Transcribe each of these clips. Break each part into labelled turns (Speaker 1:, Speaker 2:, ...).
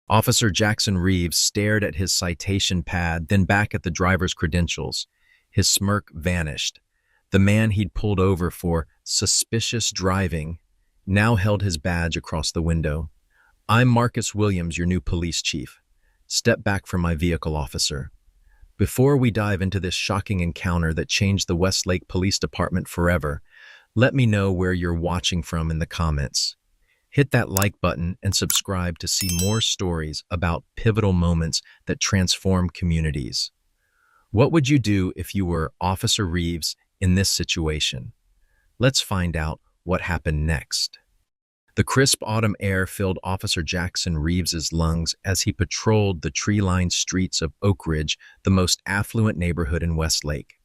Speaker 1: Officer Jackson Reeves stared at his citation pad, then back at the driver's credentials. His smirk vanished. The man he'd pulled over for suspicious driving now held his badge across the window. "I'm Marcus Williams, your new police chief. Step back from my vehicle, officer. Before we dive into this shocking encounter that changed the Westlake Police Department forever, let me know where you're watching from in the comments. Hit that like button and subscribe to see more stories about pivotal moments that transform communities. What would you do if you were Officer Reeves in this situation? Let's find out what happened next. The crisp autumn air filled Officer Jackson Reeves's lungs as he patrolled the tree-lined streets of Oak Ridge, the most affluent neighborhood in Westlake.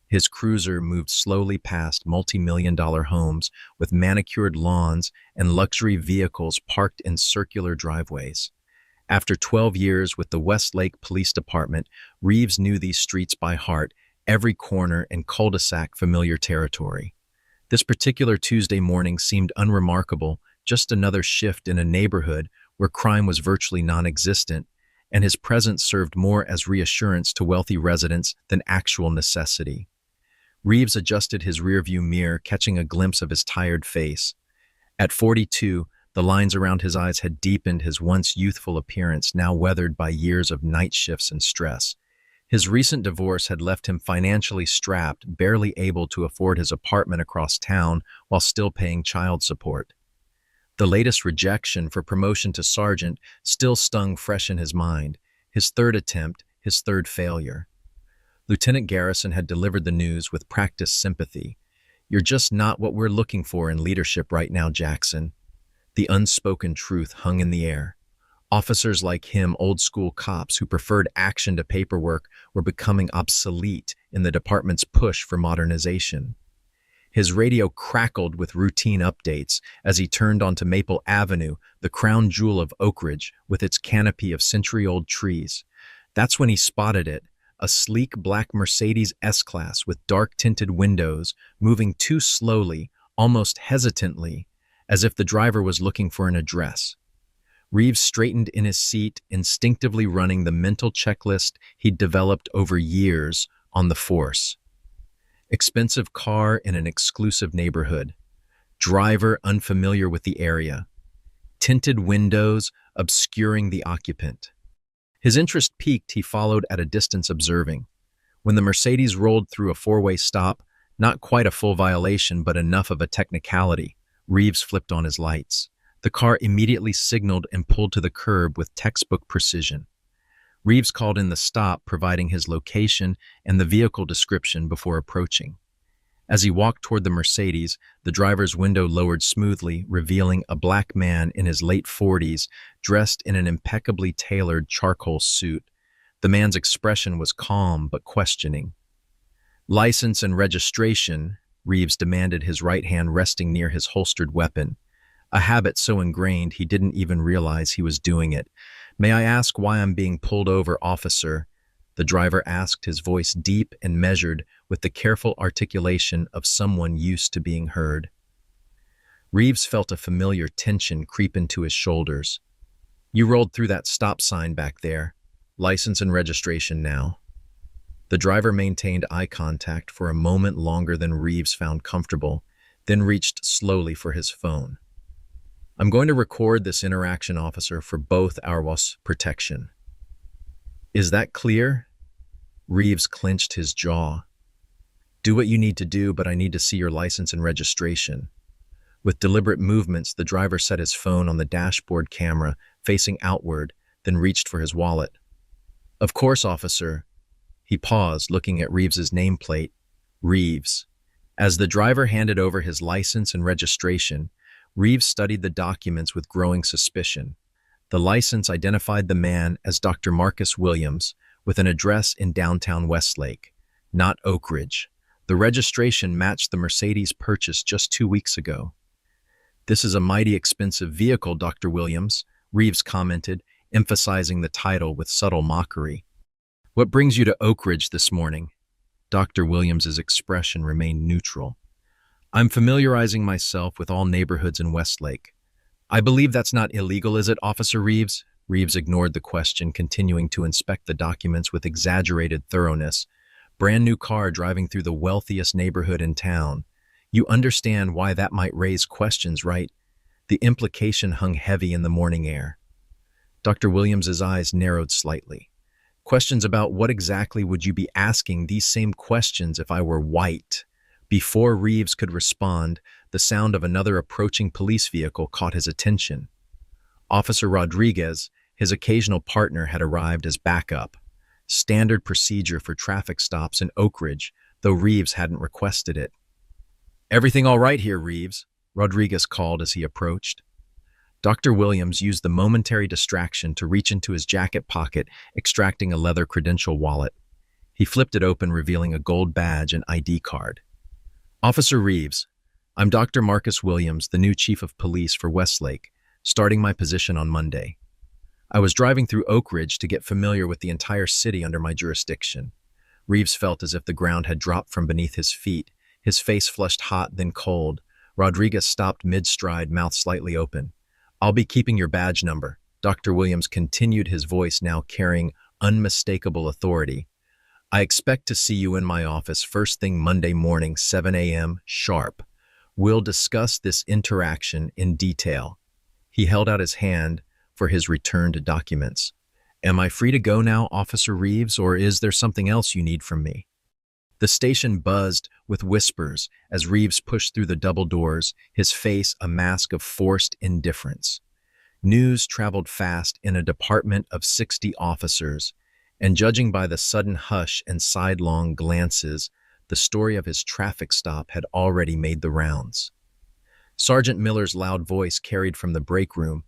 Speaker 1: His cruiser moved slowly past multi-million-dollar homes with manicured lawns and luxury vehicles parked in circular driveways. After 12 years with the Westlake Police Department, Reeves knew these streets by heart, every corner and cul-de-sac familiar territory. This particular Tuesday morning seemed unremarkable, just another shift in a neighborhood where crime was virtually non-existent, and his presence served more as reassurance to wealthy residents than actual necessity. Reeves adjusted his rearview mirror, catching a glimpse of his tired face. At 42, the lines around his eyes had deepened his once youthful appearance, now weathered by years of night shifts and stress. His recent divorce had left him financially strapped, barely able to afford his apartment across town while still paying child support. The latest rejection for promotion to sergeant still stung fresh in his mind, his third attempt, his third failure. Lieutenant Garrison had delivered the news with practiced sympathy. "You're just not what we're looking for in leadership right now, Jackson." The unspoken truth hung in the air. Officers like him, old-school cops who preferred action to paperwork, were becoming obsolete in the department's push for modernization. His radio crackled with routine updates as he turned onto Maple Avenue, the crown jewel of Oak Ridge, with its canopy of century-old trees. That's when he spotted it, a sleek black Mercedes S-Class with dark-tinted windows, moving too slowly, almost hesitantly, as if the driver was looking for an address. Reeves straightened in his seat, instinctively running the mental checklist he'd developed over years on the force. Expensive car in an exclusive neighborhood. Driver unfamiliar with the area. Tinted windows obscuring the occupant. His interest peaked, he followed at a distance, observing. When the Mercedes rolled through a four-way stop, not quite a full violation, but enough of a technicality, Reeves flipped on his lights. The car immediately signaled and pulled to the curb with textbook precision. Reeves called in the stop, providing his location and the vehicle description before approaching. As he walked toward the Mercedes, the driver's window lowered smoothly, revealing a black man in his late 40s, dressed in an impeccably tailored charcoal suit. The man's expression was calm but questioning. "License and registration," Reeves demanded, his right hand resting near his holstered weapon, a habit so ingrained he didn't even realize he was doing it. "May I ask why I'm being pulled over, officer?" the driver asked, his voice deep and measured with the careful articulation of someone used to being heard. Reeves felt a familiar tension creep into his shoulders. "You rolled through that stop sign back there. License and registration now." The driver maintained eye contact for a moment longer than Reeves found comfortable, then reached slowly for his phone. "I'm going to record this interaction, officer, for both our protection." "Is that clear?" Reeves clenched his jaw. "Do what you need to do, but I need to see your license and registration." With deliberate movements, the driver set his phone on the dashboard camera, facing outward, then reached for his wallet. "Of course, officer." He paused, looking at Reeves's nameplate, Reeves. As the driver handed over his license and registration, Reeves studied the documents with growing suspicion. The license identified the man as Dr. Marcus Williams, with an address in downtown Westlake, not Oak Ridge. The registration matched the Mercedes purchased just 2 weeks ago. "This is a mighty expensive vehicle, Dr. Williams," Reeves commented, emphasizing the title with subtle mockery. "What brings you to Oak Ridge this morning?" Dr. Williams's expression remained neutral. "I'm familiarizing myself with all neighborhoods in Westlake." "I believe that's not illegal, is it, Officer Reeves?" Reeves ignored the question, continuing to inspect the documents with exaggerated thoroughness. Brand new car driving through the wealthiest neighborhood in town. You understand why that might raise questions, right? The implication hung heavy in the morning air. Dr. Williams's eyes narrowed slightly. Questions about what exactly would you be asking these same questions if I were white? Before Reeves could respond, the sound of another approaching police vehicle caught his attention. Officer Rodriguez, his occasional partner, had arrived as backup. Standard procedure for traffic stops in Oak Ridge, though Reeves hadn't requested it. "Everything all right here, Reeves?" Rodriguez called as he approached. Dr. Williams used the momentary distraction to reach into his jacket pocket, extracting a leather credential wallet. He flipped it open, revealing a gold badge and ID card. "Officer Reeves, I'm Dr. Marcus Williams, the new chief of police for Westlake, starting my position on Monday. I was driving through Oak Ridge to get familiar with the entire city under my jurisdiction." Reeves felt as if the ground had dropped from beneath his feet, his face flushed hot, then cold. Rodriguez stopped mid-stride, mouth slightly open. "I'll be keeping your badge number," Dr. Williams continued, his voice now carrying unmistakable authority. "I expect to see you in my office first thing Monday morning, 7 a.m. sharp. We'll discuss this interaction in detail." He held out his hand for his returned documents. "Am I free to go now, Officer Reeves, or is there something else you need from me?" The station buzzed with whispers as Reeves pushed through the double doors, his face a mask of forced indifference. News traveled fast in a department of 60 officers, and judging by the sudden hush and sidelong glances, the story of his traffic stop had already made the rounds. Sergeant Miller's loud voice carried from the break room.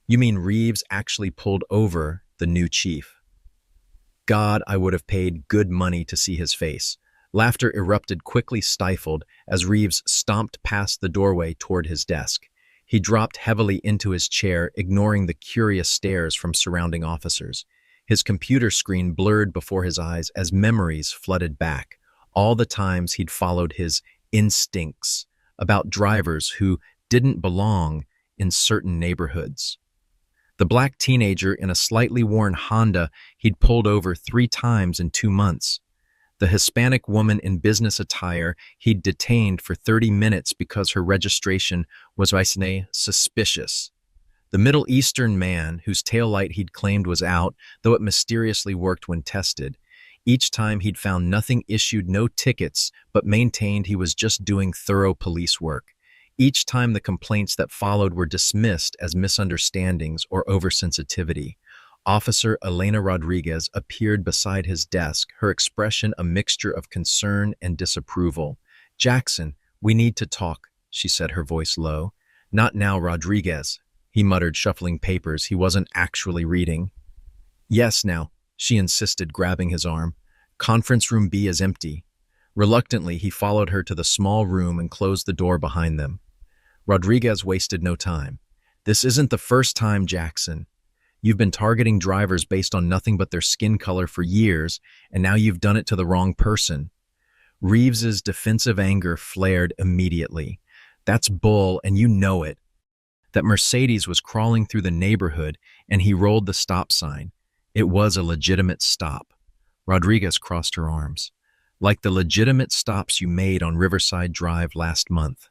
Speaker 1: "You mean Reeves actually pulled over the new chief?" God, I would have paid good money to see his face. Laughter erupted, quickly stifled, as Reeves stomped past the doorway toward his desk. He dropped heavily into his chair, ignoring the curious stares from surrounding officers. His computer screen blurred before his eyes as memories flooded back. All the times he'd followed his instincts about drivers who didn't belong in certain neighborhoods. The black teenager in a slightly worn Honda he'd pulled over 3 times in 2 months. The Hispanic woman in business attire he'd detained for 30 minutes because her registration was suspicious. The Middle Eastern man whose taillight he'd claimed was out, though it mysteriously worked when tested. Each time he'd found nothing, issued no tickets, but maintained he was just doing thorough police work. Each time the complaints that followed were dismissed as misunderstandings or oversensitivity. Officer Elena Rodriguez appeared beside his desk, her expression a mixture of concern and disapproval. "Jackson, we need to talk," she said, her voice low. "Not now, Rodriguez," he muttered, shuffling papers he wasn't actually reading. "Yes, now," she insisted, grabbing his arm. "Conference room B is empty." Reluctantly, he followed her to the small room and closed the door behind them. Rodriguez wasted no time. "This isn't the first time, Jackson. You've been targeting drivers based on nothing but their skin color for years, and now you've done it to the wrong person." Reeves's defensive anger flared immediately. "That's bull, and you know it." That Mercedes was crawling through the neighborhood, and he rolled the stop sign. It was a legitimate stop. Rodriguez crossed her arms. "Like the legitimate stops you made on Riverside Drive last month.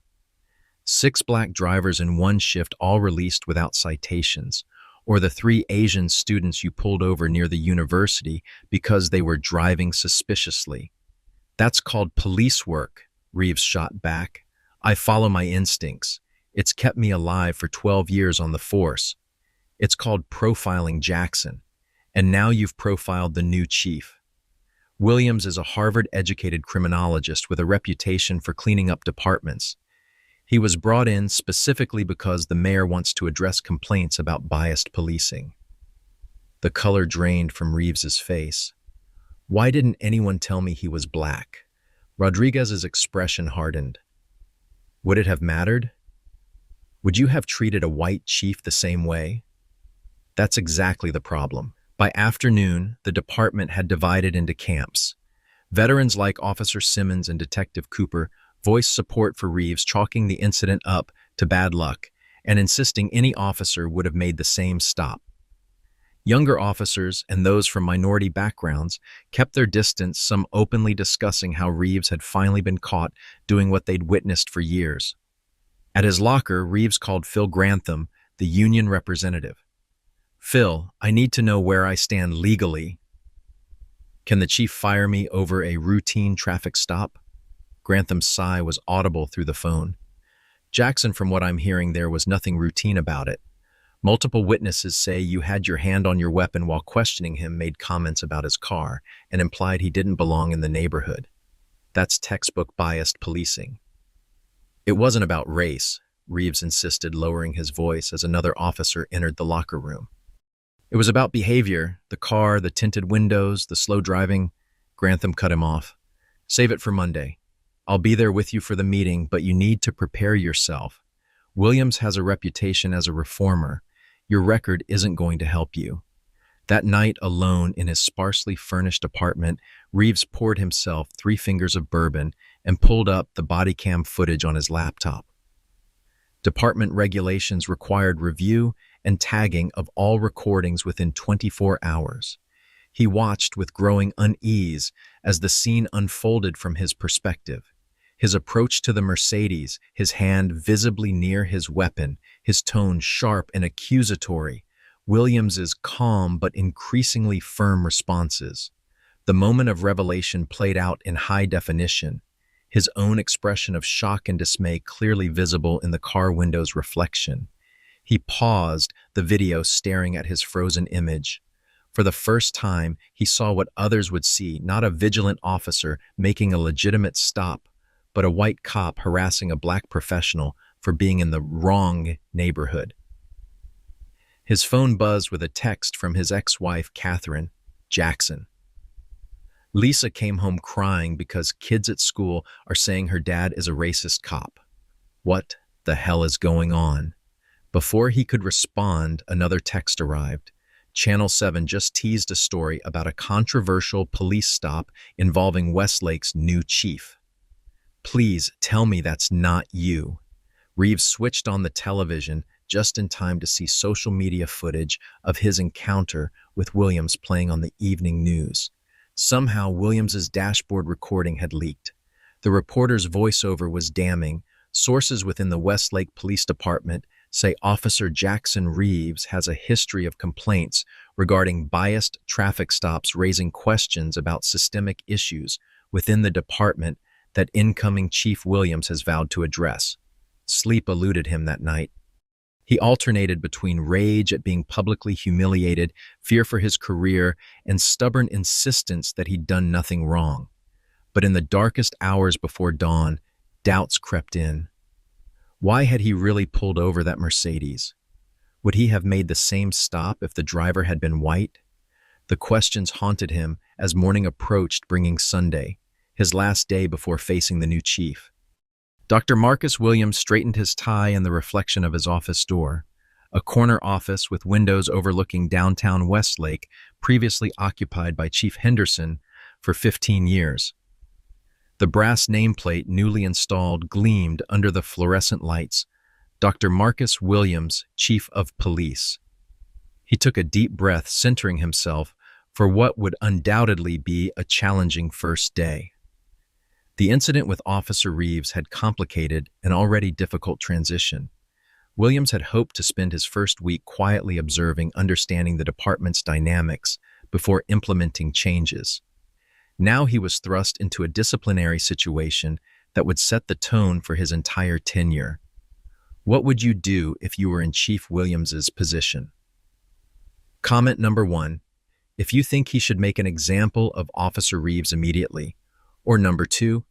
Speaker 1: 6 black drivers in one shift, all released without citations. Or the 3 Asian students you pulled over near the university because they were driving suspiciously." "That's called police work," Reeves shot back. "I follow my instincts. It's kept me alive for 12 years on the force. It's called profiling, Jackson. And now you've profiled the new chief." Williams is a Harvard-educated criminologist with a reputation for cleaning up departments. He was brought in specifically because the mayor wants to address complaints about biased policing. The color drained from Reeves's face. "Why didn't anyone tell me he was black?" Rodriguez's expression hardened. "Would it have mattered? Would you have treated a white chief the same way?" That's exactly the problem. By afternoon, the department had divided into camps. Veterans like Officer Simmons and Detective Cooper voiced support for Reeves, chalking the incident up to bad luck and insisting any officer would have made the same stop. Younger officers and those from minority backgrounds kept their distance, some openly discussing how Reeves had finally been caught doing what they'd witnessed for years. At his locker, Reeves called Phil Grantham, the union representative. "Phil, I need to know where I stand legally. Can the chief fire me over a routine traffic stop?" Grantham's sigh was audible through the phone. "Jackson, from what I'm hearing, there was nothing routine about it. Multiple witnesses say you had your hand on your weapon while questioning him, made comments about his car, and implied he didn't belong in the neighborhood. That's textbook biased policing." "It wasn't about race," Reeves insisted, lowering his voice as another officer entered the locker room. "It was about behavior, the car, the tinted windows, the slow driving." Grantham cut him off. "Save it for Monday. I'll be there with you for the meeting, but you need to prepare yourself. Williams has a reputation as a reformer. Your record isn't going to help you." That night, alone in his sparsely furnished apartment, Reeves poured himself 3 fingers of bourbon and pulled up the body cam footage on his laptop. Department regulations required review and tagging of all recordings within 24 hours. He watched with growing unease as the scene unfolded from his perspective. His approach to the Mercedes, his hand visibly near his weapon, his tone sharp and accusatory, Williams's calm but increasingly firm responses. The moment of revelation played out in high definition, his own expression of shock and dismay clearly visible in the car window's reflection. He paused the video, staring at his frozen image. For the first time, he saw what others would see, not a vigilant officer making a legitimate stop, but a white cop harassing a black professional for being in the wrong neighborhood. His phone buzzed with a text from his ex-wife, Catherine. "Jackson. Lisa came home crying because kids at school are saying her dad is a racist cop. What the hell is going on?" Before he could respond, another text arrived. Channel 7 just teased a story about a controversial police stop involving Westlake's new chief. "Please tell me that's not you." Reeves switched on the television just in time to see social media footage of his encounter with Williams playing on the evening news. Somehow, Williams's dashboard recording had leaked. The reporter's voiceover was damning. Sources within the Westlake Police Department say Officer Jackson Reeves has a history of complaints regarding biased traffic stops, raising questions about systemic issues within the department that incoming Chief Williams has vowed to address. Sleep eluded him that night. He alternated between rage at being publicly humiliated, fear for his career, and stubborn insistence that he'd done nothing wrong. But in the darkest hours before dawn, doubts crept in. Why had he really pulled over that Mercedes? Would he have made the same stop if the driver had been white? The questions haunted him as morning approached, bringing Sunday, his last day before facing the new chief. Dr. Marcus Williams straightened his tie in the reflection of his office door, a corner office with windows overlooking downtown Westlake, previously occupied by Chief Henderson for 15 years. The brass nameplate, newly installed, gleamed under the fluorescent lights. Dr. Marcus Williams, Chief of Police. He took a deep breath, centering himself for what would undoubtedly be a challenging first day. The incident with Officer Reeves had complicated an already difficult transition. Williams had hoped to spend his first week quietly observing, understanding the department's dynamics before implementing changes. Now he was thrust into a disciplinary situation that would set the tone for his entire tenure. What would you do if you were in Chief Williams's position? Comment number 1, if you think he should make an example of Officer Reeves immediately. Or number 2,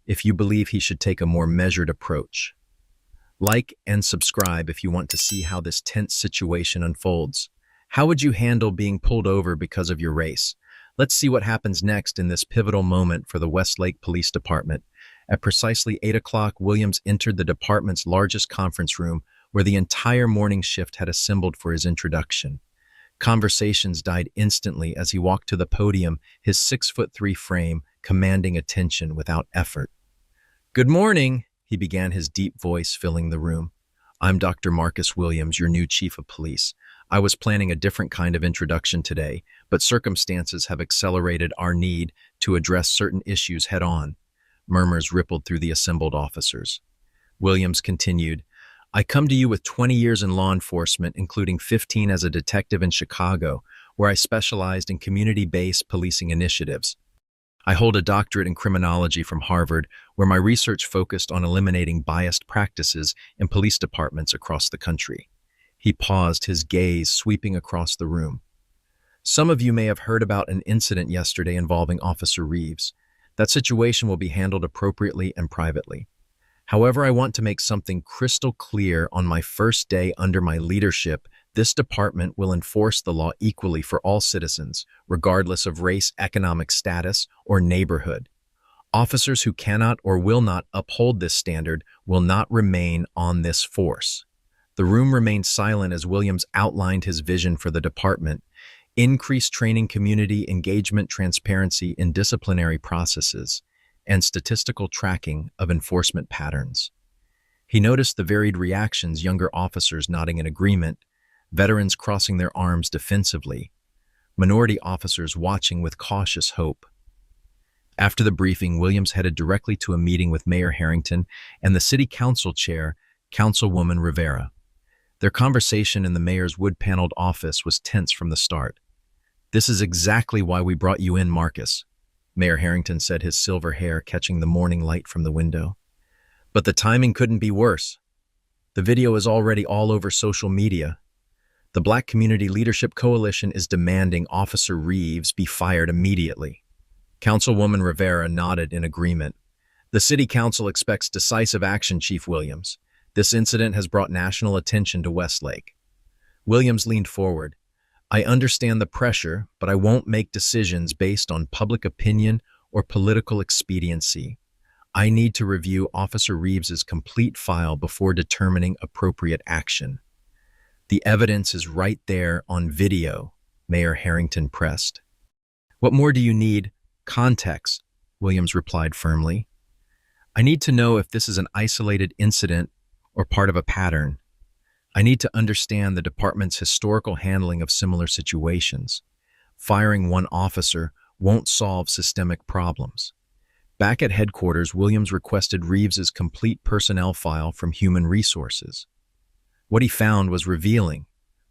Speaker 1: if you believe he should take a more measured approach. Like and subscribe if you want to see how this tense situation unfolds. How would you handle being pulled over because of your race? Let's see what happens next in this pivotal moment for the Westlake Police Department. At precisely 8 o'clock, Williams entered the department's largest conference room, where the entire morning shift had assembled for his introduction. Conversations died instantly as he walked to the podium, his 6'3" frame commanding attention without effort. "Good morning," he began, his deep voice filling the room. "I'm Dr. Marcus Williams, your new Chief of Police. I was planning a different kind of introduction today, but circumstances have accelerated our need to address certain issues head-on. Murmurs rippled through the assembled officers. Williams continued, I come to you with 20 years in law enforcement, including 15 as a detective in Chicago, where I specialized in community-based policing initiatives. I hold a doctorate in criminology from Harvard, where my research focused on eliminating biased practices in police departments across the country. He paused, his gaze sweeping across the room. Some of you may have heard about an incident yesterday involving Officer Reeves. That situation will be handled appropriately and privately. However, I want to make something crystal clear. On my first day under my leadership, this department will enforce the law equally for all citizens, regardless of race, economic status, or neighborhood. Officers who cannot or will not uphold this standard will not remain on this force. The room remained silent as Williams outlined his vision for the department: increased training, community engagement, transparency in disciplinary processes, and statistical tracking of enforcement patterns. He noticed the varied reactions, younger officers nodding in agreement, veterans crossing their arms defensively, minority officers watching with cautious hope. After the briefing, Williams headed directly to a meeting with Mayor Harrington and the City Council Chair, Councilwoman Rivera. Their conversation in the mayor's wood-paneled office was tense from the start. This is exactly why we brought you in, Marcus, Mayor Harrington said, his silver hair catching the morning light from the window. But the timing couldn't be worse. The video is already all over social media. The Black Community Leadership Coalition is demanding Officer Reeves be fired immediately. Councilwoman Rivera nodded in agreement. The City Council expects decisive action, Chief Williams. This incident has brought national attention to Westlake. Williams leaned forward. I understand the pressure, but I won't make decisions based on public opinion or political expediency. I need to review Officer Reeves's complete file before determining appropriate action. The evidence is right there on video, Mayor Harrington pressed. What more do you need? Context, Williams replied firmly. I need to know if this is an isolated incident or part of a pattern. I need to understand the department's historical handling of similar situations. Firing one officer won't solve systemic problems. Back at headquarters, Williams requested Reeves's complete personnel file from Human Resources. What he found was revealing: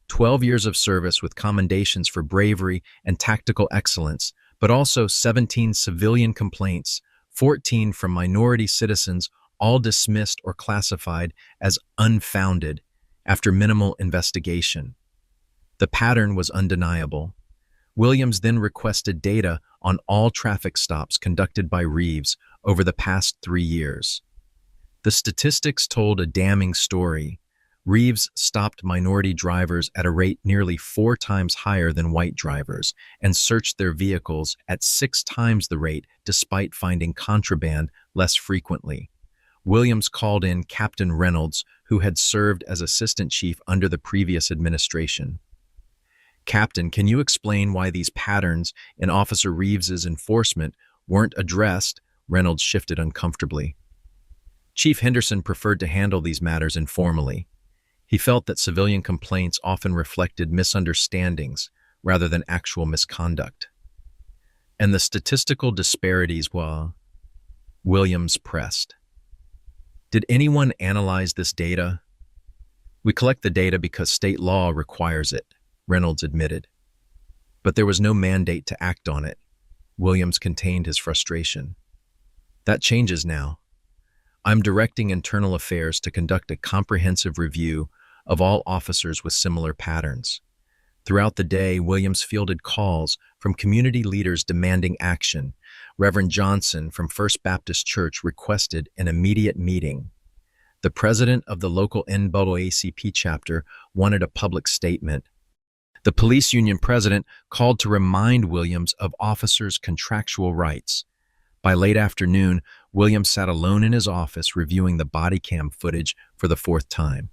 Speaker 1: 12 years of service with commendations for bravery and tactical excellence, but also 17 civilian complaints, 14 from minority citizens, all dismissed or classified as unfounded after minimal investigation. The pattern was undeniable. Williams then requested data on all traffic stops conducted by Reeves over the past 3 years. The statistics told a damning story. Reeves stopped minority drivers at a rate nearly 4 times higher than white drivers and searched their vehicles at 6 times the rate, despite finding contraband less frequently. Williams called in Captain Reynolds, who had served as assistant chief under the previous administration. Captain, can you explain why these patterns in Officer Reeves's enforcement weren't addressed? Reynolds shifted uncomfortably. Chief Henderson preferred to handle these matters informally. He felt that civilian complaints often reflected misunderstandings rather than actual misconduct. And the statistical disparities, well, Williams pressed. Did anyone analyze this data? We collect the data because state law requires it, Reynolds admitted. But there was no mandate to act on it. Williams contained his frustration. That changes now. I'm directing internal affairs to conduct a comprehensive review of all officers with similar patterns. Throughout the day, Williams fielded calls from community leaders demanding action. Reverend Johnson from First Baptist Church requested an immediate meeting. The president of the local NAACP chapter wanted a public statement. The police union president called to remind Williams of officers' contractual rights. By late afternoon, Williams sat alone in his office reviewing the body cam footage for the 4th time.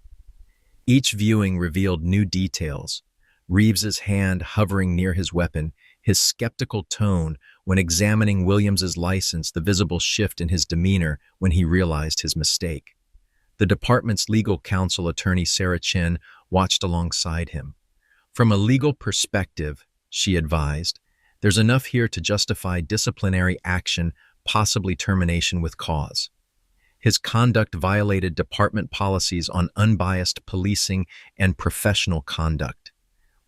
Speaker 1: Each viewing revealed new details: Reeves's hand hovering near his weapon, his skeptical tone when examining Williams's license, the visible shift in his demeanor when he realized his mistake. The department's legal counsel attorney, Sarah Chin, watched alongside him. From a legal perspective, she advised, there's enough here to justify disciplinary action, possibly termination with cause. His conduct violated department policies on unbiased policing and professional conduct.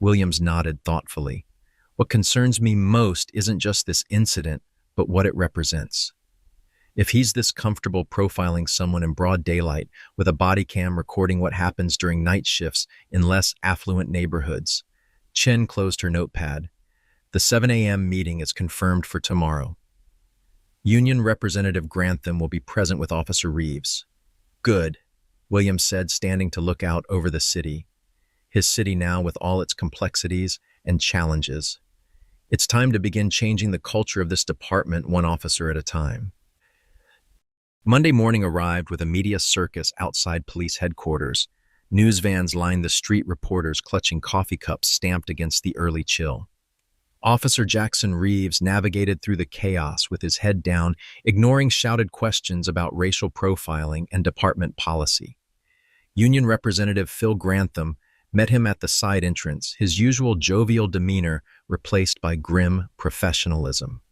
Speaker 1: Williams nodded thoughtfully. What concerns me most isn't just this incident, but what it represents. If he's this comfortable profiling someone in broad daylight with a body cam recording what happens during night shifts in less affluent neighborhoods. Chen closed her notepad. The 7 a.m. meeting is confirmed for tomorrow. Union Representative Grantham will be present with Officer Reeves. Good, Williams said, standing to look out over the city. His city now with all its complexities and challenges. It's time to begin changing the culture of this department one officer at a time. Monday morning arrived with a media circus outside police headquarters. News vans lined the street, reporters clutching coffee cups stamped against the early chill. Officer Jackson Reeves navigated through the chaos with his head down, ignoring shouted questions about racial profiling and department policy. Union Representative Phil Grantham met him at the side entrance, his usual jovial demeanor replaced by grim professionalism.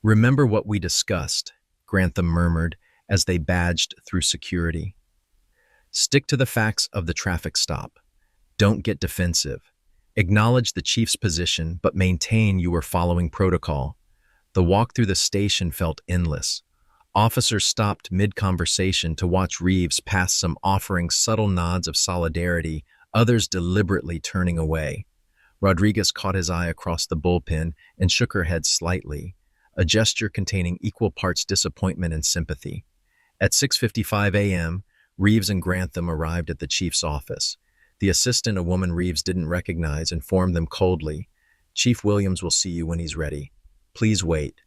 Speaker 1: "Remember what we discussed," Grantham murmured as they badged through security. "Stick to the facts of the traffic stop. Don't get defensive. Acknowledge the chief's position, but maintain you were following protocol." The walk through the station felt endless. Officers stopped mid-conversation to watch Reeves pass, some offering subtle nods of solidarity, others deliberately turning away. Rodriguez caught his eye across the bullpen and shook her head slightly, a gesture containing equal parts disappointment and sympathy. At 6:55 a.m., Reeves and Grantham arrived at the chief's office. The assistant, a woman Reeves didn't recognize, informed them coldly, "Chief Williams will see you when he's ready. Please wait."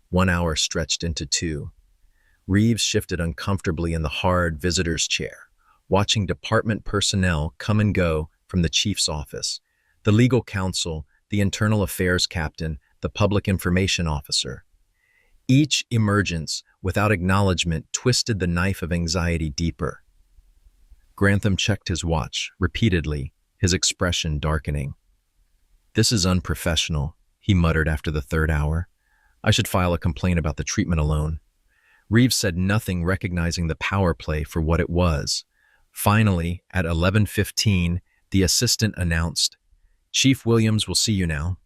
Speaker 1: 1 hour stretched into 2. Reeves shifted uncomfortably in the hard visitor's chair, watching department personnel come and go from the chief's office. The legal counsel, the internal affairs captain, the public information officer. Each emergence, without acknowledgement, twisted the knife of anxiety deeper. Grantham checked his watch, repeatedly, his expression darkening. "This is unprofessional," he muttered after the 3rd hour. "I should file a complaint about the treatment alone." Reeves said nothing, recognizing the power play for what it was. Finally, at 11:15, the assistant announced, "Chief Williams will see you now."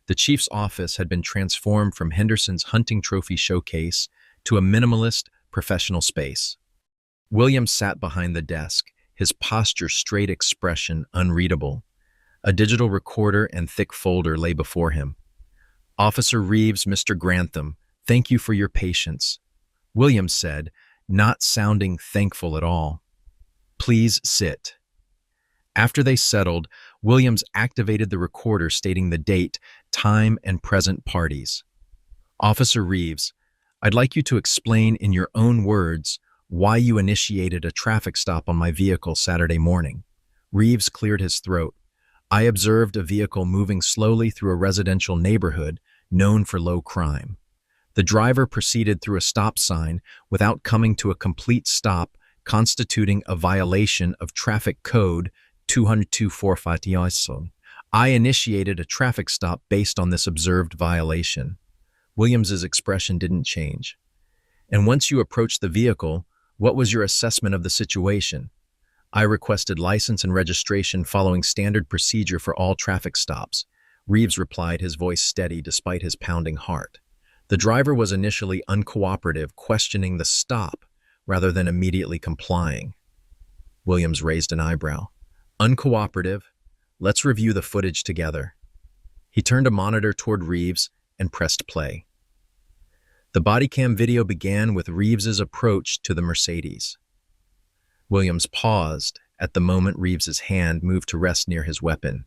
Speaker 1: The chief's office had been transformed from Henderson's hunting trophy showcase to a minimalist, professional space. Williams sat behind the desk, his posture straight, expression unreadable. A digital recorder and thick folder lay before him. "Officer Reeves, Mr. Grantham, thank you for your patience," Williams said, not sounding thankful at all. "Please sit." After they settled, Williams activated the recorder, stating the date, time, and present parties. "Officer Reeves, I'd like you to explain in your own words why you initiated a traffic stop on my vehicle Saturday morning." Reeves cleared his throat. "I observed a vehicle moving slowly through a residential neighborhood known for low crime. The driver proceeded through a stop sign without coming to a complete stop, constituting a violation of Traffic Code 202-450. I initiated a traffic stop based on this observed violation." Williams's expression didn't change. "And once you approached the vehicle, what was your assessment of the situation?" "I requested license and registration following standard procedure for all traffic stops," Reeves replied, his voice steady despite his pounding heart. The driver was initially uncooperative, questioning the stop rather than immediately complying. Williams raised an eyebrow. "Uncooperative? Let's review the footage together." He turned a monitor toward Reeves and pressed play. The body cam video began with Reeves's approach to the Mercedes. Williams paused at the moment Reeves's hand moved to rest near his weapon.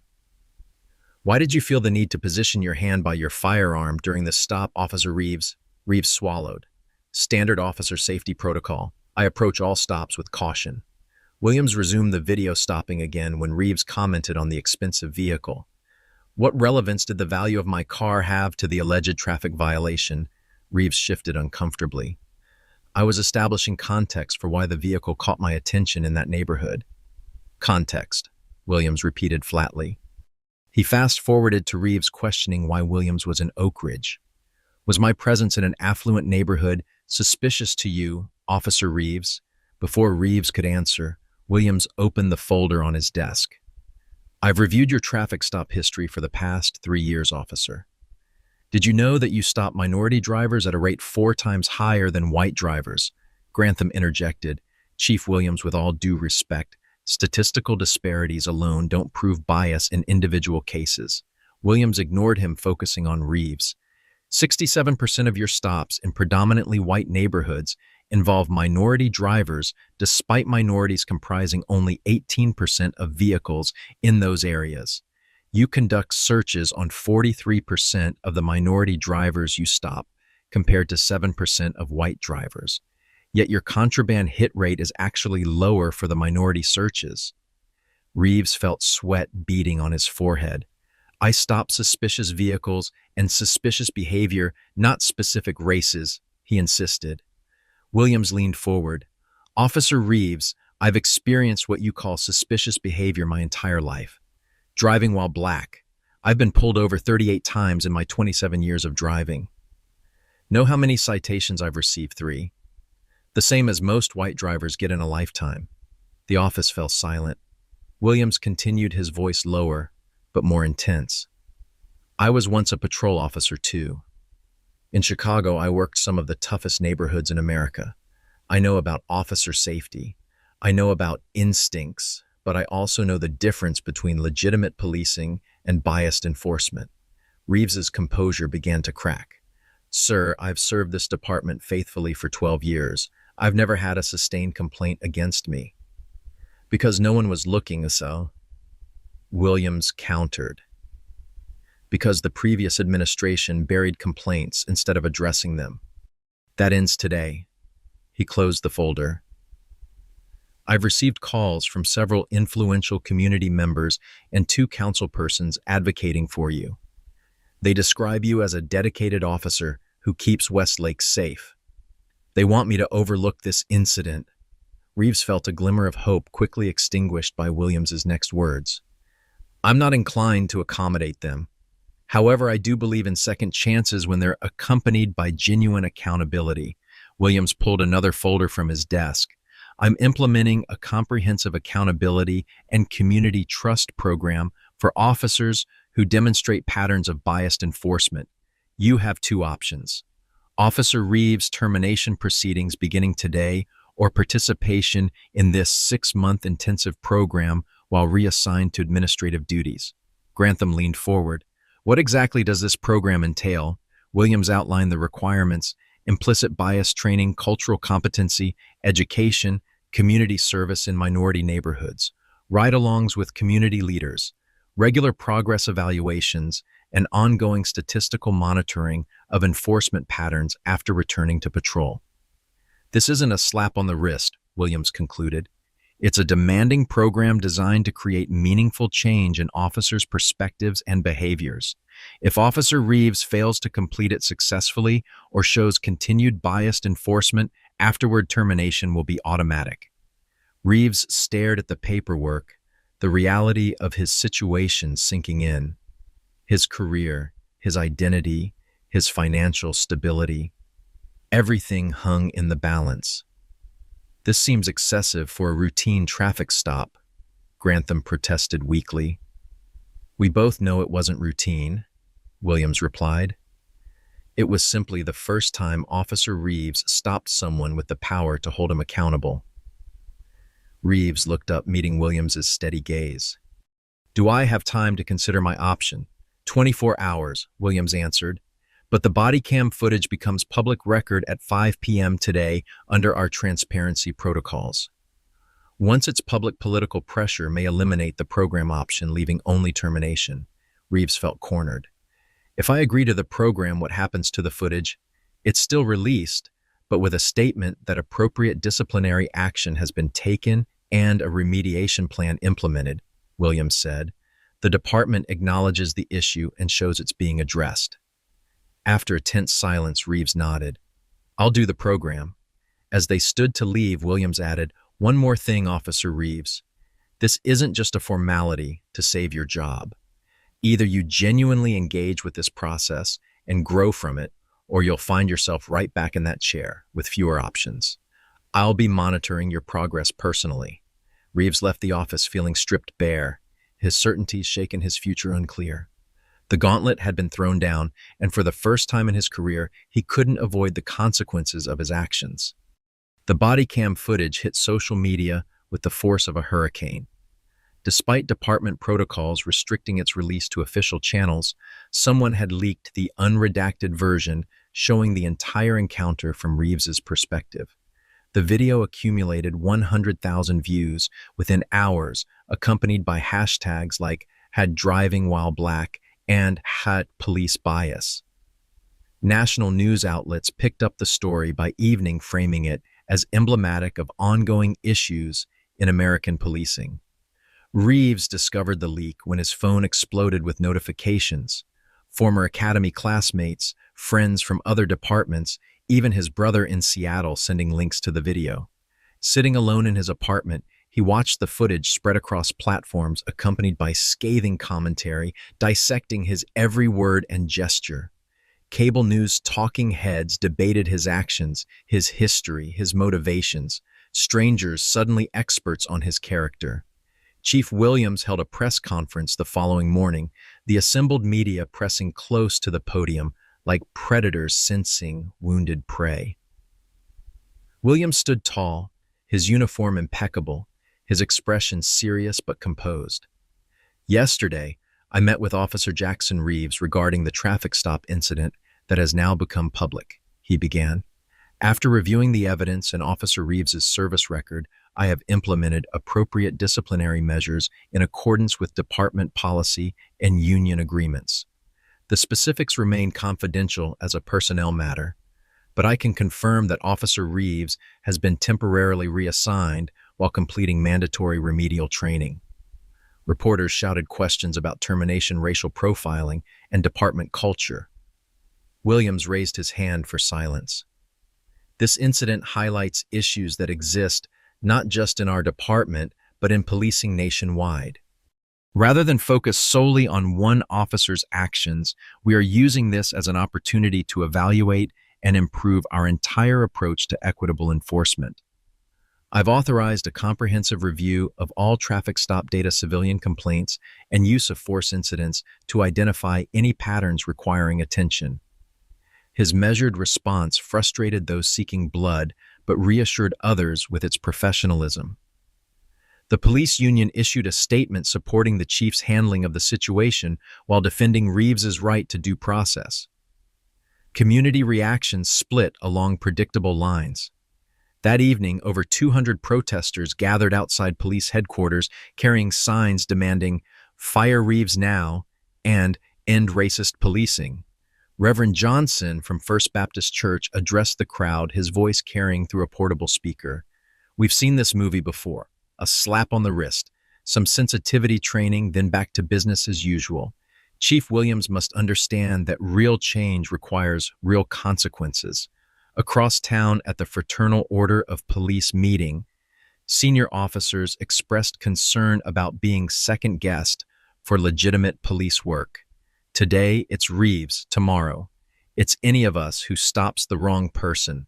Speaker 1: "Why did you feel the need to position your hand by your firearm during the stop, Officer Reeves?" Reeves swallowed. "Standard officer safety protocol. I approach all stops with caution." Williams resumed the video, stopping again when Reeves commented on the expensive vehicle. "What relevance did the value of my car have to the alleged traffic violation?" Reeves shifted uncomfortably. "I was establishing context for why the vehicle caught my attention in that neighborhood." "Context," Williams repeated flatly. He fast-forwarded to Reeves questioning why Williams was in Oak Ridge. Was my presence in an affluent neighborhood suspicious to you, Officer Reeves? Before Reeves could answer, Williams opened the folder on his desk. I've reviewed your traffic stop history for the past 3 years, officer. Did you know that you stop minority drivers at a rate 4 times higher than white drivers? Grantham interjected. Chief Williams, with all due respect, statistical disparities alone don't prove bias in individual cases. Williams ignored him, focusing on Reeves. 67% of your stops in predominantly white neighborhoods involve minority drivers, despite minorities comprising only 18% of vehicles in those areas. You conduct searches on 43% of the minority drivers you stop, compared to 7% of white drivers. Yet your contraband hit rate is actually lower for the minority searches. Reeves felt sweat beading on his forehead. I stop suspicious vehicles and suspicious behavior, not specific races, he insisted. Williams leaned forward. Officer Reeves, I've experienced what you call suspicious behavior my entire life. Driving while black. I've been pulled over 38 times in my 27 years of driving. Know how many citations I've received? 3. The same as most white drivers get in a lifetime. The office fell silent. Williams continued, his voice lower, but more intense. I was once a patrol officer too. In Chicago, I worked some of the toughest neighborhoods in America. I know about officer safety. I know about instincts, but I also know the difference between legitimate policing and biased enforcement. Reeves's composure began to crack. Sir, I've served this department faithfully for 12 years. I've never had a sustained complaint against me. Because no one was looking, so Williams countered. Because the previous administration buried complaints instead of addressing them. That ends today. He closed the folder. I've received calls from several influential community members and 2 councilpersons advocating for you. They describe you as a dedicated officer who keeps Westlake safe. They want me to overlook this incident. Reeves felt a glimmer of hope quickly extinguished by Williams's next words. I'm not inclined to accommodate them. However, I do believe in second chances when they're accompanied by genuine accountability. Williams pulled another folder from his desk. I'm implementing a comprehensive accountability and community trust program for officers who demonstrate patterns of biased enforcement. You have 2 options. Officer Reeves' termination proceedings beginning today, or participation in this 6-month intensive program while reassigned to administrative duties. Grantham leaned forward. What exactly does this program entail? Williams outlined the requirements: implicit bias training, cultural competency, education, community service in minority neighborhoods, ride-alongs with community leaders, regular progress evaluations, and ongoing statistical monitoring of enforcement patterns after returning to patrol. This isn't a slap on the wrist, Williams concluded. It's a demanding program designed to create meaningful change in officers' perspectives and behaviors. If Officer Reeves fails to complete it successfully or shows continued biased enforcement, afterward termination will be automatic. Reeves stared at the paperwork, the reality of his situation sinking in. His career, his identity, his financial stability, everything hung in the balance. This seems excessive for a routine traffic stop, Grantham protested weakly. We both know it wasn't routine, Williams replied. It was simply the first time Officer Reeves stopped someone with the power to hold him accountable. Reeves looked up, meeting Williams's steady gaze. Do I have time to consider my option? 24 hours, Williams answered. But the body cam footage becomes public record at 5 p.m. today under our transparency protocols. Once it's public, political pressure may eliminate the program option, leaving only termination. Reeves felt cornered. If I agree to the program, what happens to the footage? It's still released, but with a statement that appropriate disciplinary action has been taken and a remediation plan implemented, Williams said. The department acknowledges the issue and shows it's being addressed. After a tense silence, Reeves nodded. I'll do the program. As they stood to leave, Williams added, One more thing, Officer Reeves. This isn't just a formality to save your job. Either you genuinely engage with this process and grow from it, or you'll find yourself right back in that chair with fewer options. I'll be monitoring your progress personally. Reeves left the office feeling stripped bare, his certainties shaken, his future unclear. The gauntlet had been thrown down, and for the first time in his career, he couldn't avoid the consequences of his actions. The body cam footage hit social media with the force of a hurricane. Despite department protocols restricting its release to official channels, someone had leaked the unredacted version showing the entire encounter from Reeves's perspective. The video accumulated 100,000 views within hours, accompanied by hashtags like #HadDrivingWhileBlack and #HatPoliceBias. National news outlets picked up the story by evening, framing it as emblematic of ongoing issues in American policing. Reeves discovered the leak when his phone exploded with notifications. Former Academy classmates, friends from other departments, even his brother in Seattle sending links to the video. Sitting alone in his apartment, he watched the footage spread across platforms accompanied by scathing commentary, dissecting his every word and gesture. Cable news talking heads debated his actions, his history, his motivations. Strangers suddenly experts on his character. Chief Williams held a press conference the following morning, the assembled media pressing close to the podium like predators sensing wounded prey. Williams stood tall, his uniform impeccable, his expression serious but composed. "Yesterday, I met with Officer Jackson Reeves regarding the traffic stop incident that has now become public," he began. "After reviewing the evidence and Officer Reeves's service record, I have implemented appropriate disciplinary measures in accordance with department policy and union agreements. The specifics remain confidential as a personnel matter, but I can confirm that Officer Reeves has been temporarily reassigned while completing mandatory remedial training." Reporters shouted questions about termination, racial profiling, and department culture. Williams raised his hand for silence. "This incident highlights issues that exist not just in our department, but in policing nationwide. Rather than focus solely on one officer's actions, we are using this as an opportunity to evaluate and improve our entire approach to equitable enforcement. I've authorized a comprehensive review of all traffic stop data, civilian complaints, and use of force incidents to identify any patterns requiring attention." His measured response frustrated those seeking blood, but reassured others with its professionalism. The police union issued a statement supporting the chief's handling of the situation while defending Reeves's right to due process. Community reactions split along predictable lines. That evening, over 200 protesters gathered outside police headquarters carrying signs demanding "Fire Reeves now" and "End racist policing." Reverend Johnson from First Baptist Church addressed the crowd, his voice carrying through a portable speaker. "We've seen this movie before. A slap on the wrist, some sensitivity training, then back to business as usual. Chief Williams must understand that real change requires real consequences." Across town at the Fraternal Order of Police meeting, senior officers expressed concern about being second-guessed for legitimate police work. "Today, it's Reeves. Tomorrow, it's any of us who stops the wrong person,"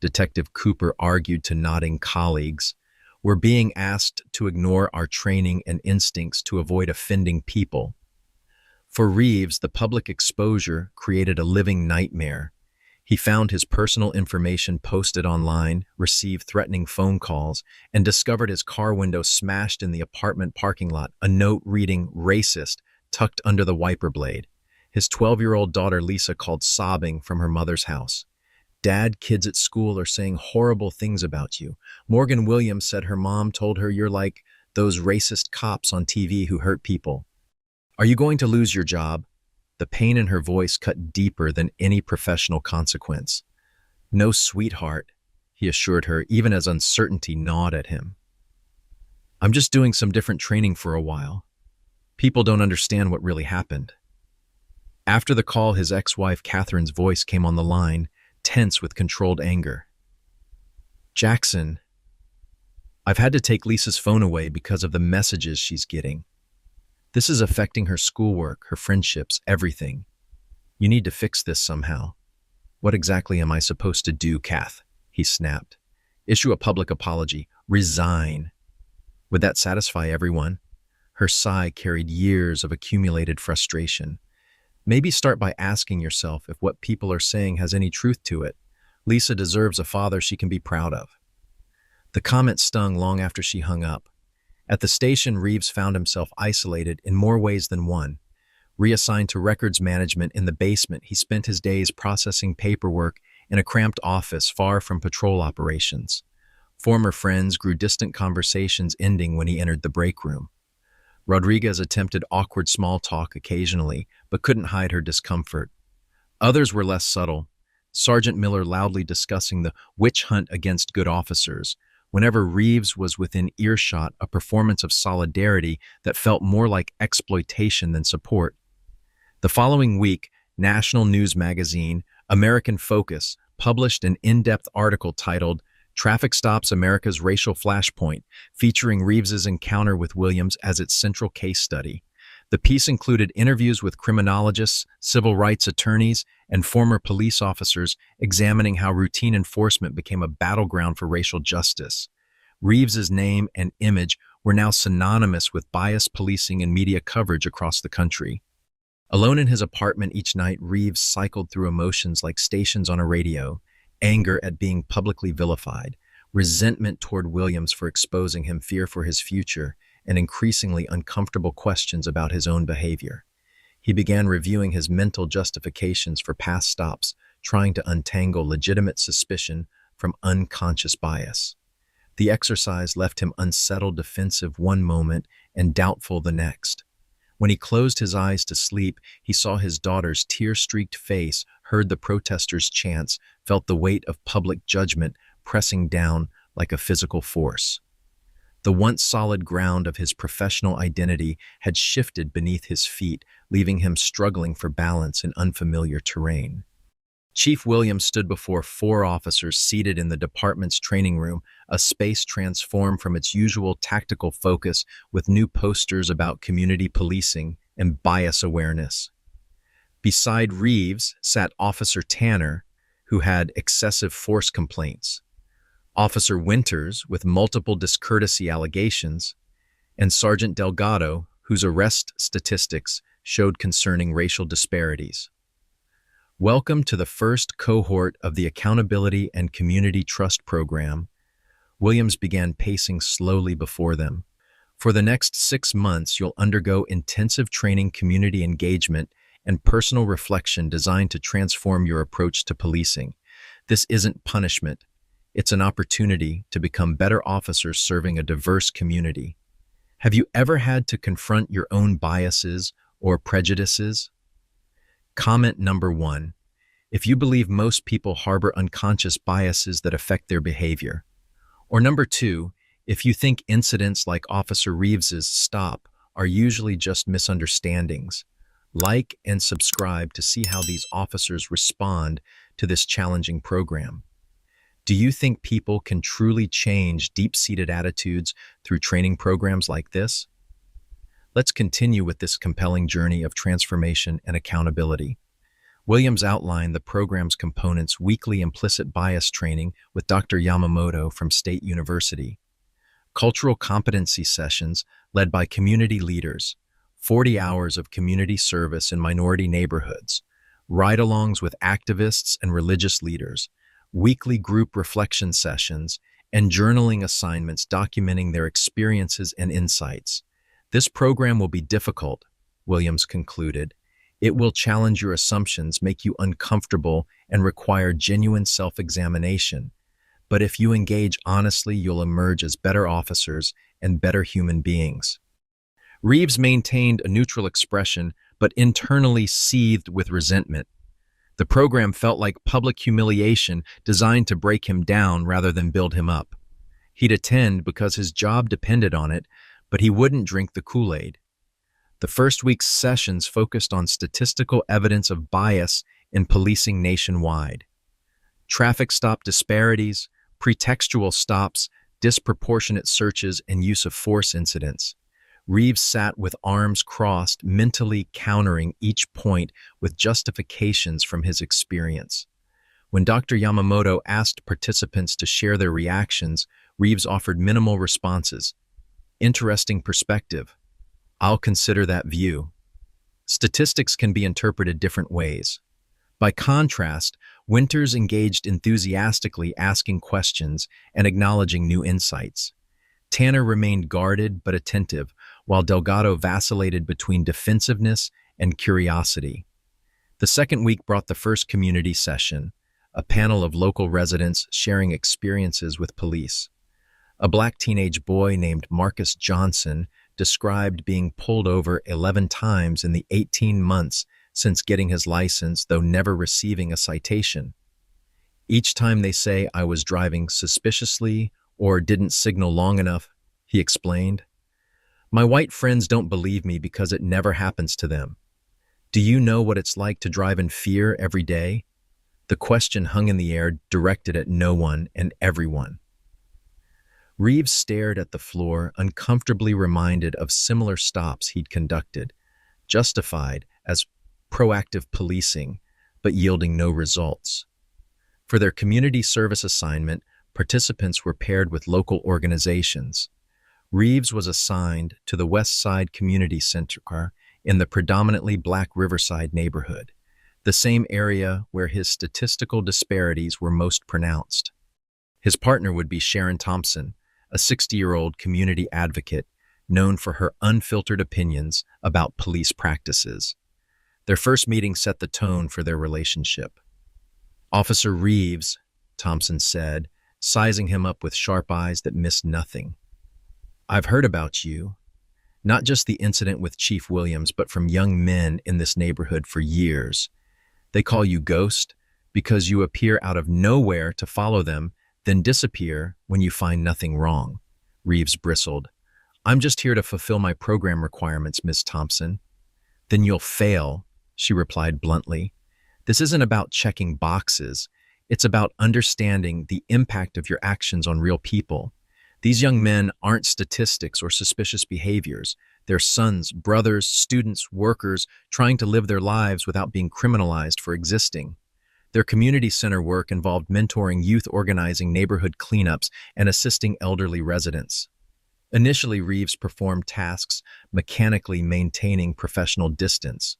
Speaker 1: Detective Cooper argued to nodding colleagues. "We're being asked to ignore our training and instincts to avoid offending people." For Reeves, the public exposure created a living nightmare. He found his personal information posted online, received threatening phone calls, and discovered his car window smashed in the apartment parking lot, a note reading "racist" tucked under the wiper blade. His 12-year-old daughter Lisa called sobbing from her mother's house. "Dad, kids at school are saying horrible things about you. Morgan Williams said her mom told her you're like those racist cops on TV who hurt people. Are you going to lose your job?" The pain in her voice cut deeper than any professional consequence. "No, sweetheart," he assured her, even as uncertainty gnawed at him. "I'm just doing some different training for a while. People don't understand what really happened." After the call, his ex-wife Catherine's voice came on the line, tense with controlled anger. "Jackson, I've had to take Lisa's phone away because of the messages she's getting. This is affecting her schoolwork, her friendships, everything. You need to fix this somehow. What exactly am I supposed to do, Kath? He snapped. Issue a public apology. Resign. Would that satisfy everyone? Her sigh carried years of accumulated frustration. Maybe start by asking yourself if what people are saying has any truth to it. Lisa deserves a father she can be proud of. The comment stung long after she hung up. At the station, Reeves found himself isolated in more ways than one. Reassigned to records management in the basement, he spent his days processing paperwork in a cramped office far from patrol operations. Former friends grew distant, conversations ending when he entered the break room. Rodriguez attempted awkward small talk occasionally, but couldn't hide her discomfort. Others were less subtle. Sergeant Miller loudly discussing the witch hunt against good officers. Whenever Reeves was within earshot, a performance of solidarity that felt more like exploitation than support. The following week, national news magazine, American Focus, published an in-depth article titled Traffic Stops America's Racial Flashpoint, featuring Reeves's encounter with Williams as its central case study. The piece included interviews with criminologists, civil rights attorneys, and former police officers examining how routine enforcement became a battleground for racial justice. Reeves's name and image were now synonymous with biased policing and media coverage across the country. Alone in his apartment each night, Reeves cycled through emotions like stations on a radio: anger at being publicly vilified, resentment toward Williams for exposing him, fear for his future, and increasingly uncomfortable questions about his own behavior. He began reviewing his mental justifications for past stops, trying to untangle legitimate suspicion from unconscious bias. The exercise left him unsettled, defensive one moment and doubtful the next. When he closed his eyes to sleep, he saw his daughter's tear-streaked face, heard the protesters' chants, felt the weight of public judgment pressing down like a physical force. The once solid ground of his professional identity had shifted beneath his feet, leaving him struggling for balance in unfamiliar terrain. Chief Williams stood before 4 officers seated in the department's training room, a space transformed from its usual tactical focus with new posters about community policing and bias awareness. Beside Reeves sat Officer Tanner, who had excessive force complaints, Officer Winters, with multiple discourtesy allegations, and Sergeant Delgado, whose arrest statistics showed concerning racial disparities. Welcome to the first cohort of the Accountability and Community Trust Program. Williams began pacing slowly before them. For the next 6 months, you'll undergo intensive training, community engagement, and personal reflection designed to transform your approach to policing. This isn't punishment. It's an opportunity to become better officers serving a diverse community. Have you ever had to confront your own biases or prejudices? Comment number 1. If you believe most people harbor unconscious biases that affect their behavior. Or number 2, if you think incidents like Officer Reeves's stop are usually just misunderstandings. Like and subscribe to see how these officers respond to this challenging program. Do you think people can truly change deep-seated attitudes through training programs like this? Let's continue with this compelling journey of transformation and accountability. Williams outlined the program's components: weekly implicit bias training with Dr. Yamamoto from State University, cultural competency sessions led by community leaders, 40 hours of community service in minority neighborhoods, ride-alongs with activists and religious leaders, weekly group reflection sessions, and journaling assignments documenting their experiences and insights. This program will be difficult, Williams concluded. It will challenge your assumptions, make you uncomfortable, and require genuine self-examination. But if you engage honestly, you'll emerge as better officers and better human beings. Reeves maintained a neutral expression, but internally seethed with resentment. The program felt like public humiliation designed to break him down rather than build him up. He'd attend because his job depended on it, but he wouldn't drink the Kool-Aid. The first week's sessions focused on statistical evidence of bias in policing nationwide. Traffic stop disparities, pretextual stops, disproportionate searches, and use of force incidents. Reeves sat with arms crossed, mentally countering each point with justifications from his experience. When Dr. Yamamoto asked participants to share their reactions, Reeves offered minimal responses. Interesting perspective. I'll consider that view. Statistics can be interpreted different ways. By contrast, Winters engaged enthusiastically, asking questions and acknowledging new insights. Tanner remained guarded but attentive, while Delgado vacillated between defensiveness and curiosity. The second week brought the first community session, a panel of local residents sharing experiences with police. A black teenage boy named Marcus Johnson described being pulled over 11 times in the 18 months since getting his license, though never receiving a citation. Each time they say I was driving suspiciously or didn't signal long enough, he explained. My white friends don't believe me because it never happens to them. Do you know what it's like to drive in fear every day? The question hung in the air, directed at no one and everyone. Reeves stared at the floor, uncomfortably reminded of similar stops he'd conducted, justified as proactive policing, but yielding no results. For their community service assignment, participants were paired with local organizations. Reeves was assigned to the West Side Community Center in the predominantly black Riverside neighborhood, the same area where his statistical disparities were most pronounced. His partner would be Sharon Thompson, a 60-year-old community advocate known for her unfiltered opinions about police practices. Their first meeting set the tone for their relationship. Officer Reeves, Thompson said, sizing him up with sharp eyes that missed nothing. I've heard about you, not just the incident with Chief Williams, but from young men in this neighborhood for years. They call you Ghost because you appear out of nowhere to follow them, then disappear when you find nothing wrong. Reeves bristled. I'm just here to fulfill my program requirements, Miss Thompson. Then you'll fail, she replied bluntly. This isn't about checking boxes. It's about understanding the impact of your actions on real people. These young men aren't statistics or suspicious behaviors. They're sons, brothers, students, workers, trying to live their lives without being criminalized for existing. Their community center work involved mentoring youth, organizing neighborhood cleanups, and assisting elderly residents. Initially, Reeves performed tasks mechanically maintaining professional distance.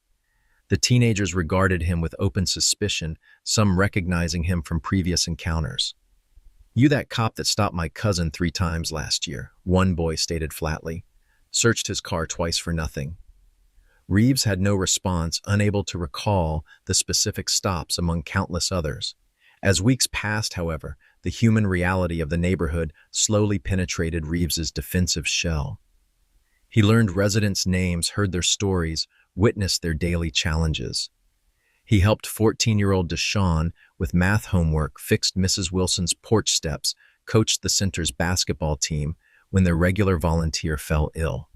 Speaker 1: The teenagers regarded him with open suspicion, some recognizing him from previous encounters. You that cop that stopped my cousin 3 times last year, one boy stated flatly. Searched his car twice for nothing. Reeves had no response, unable to recall the specific stops among countless others. As weeks passed, however, the human reality of the neighborhood slowly penetrated Reeves's defensive shell. He learned residents' names, heard their stories, witnessed their daily challenges. He helped 14-year-old Deshawn with math homework, fixed Mrs. Wilson's porch steps, coached the center's basketball team when their regular volunteer fell ill.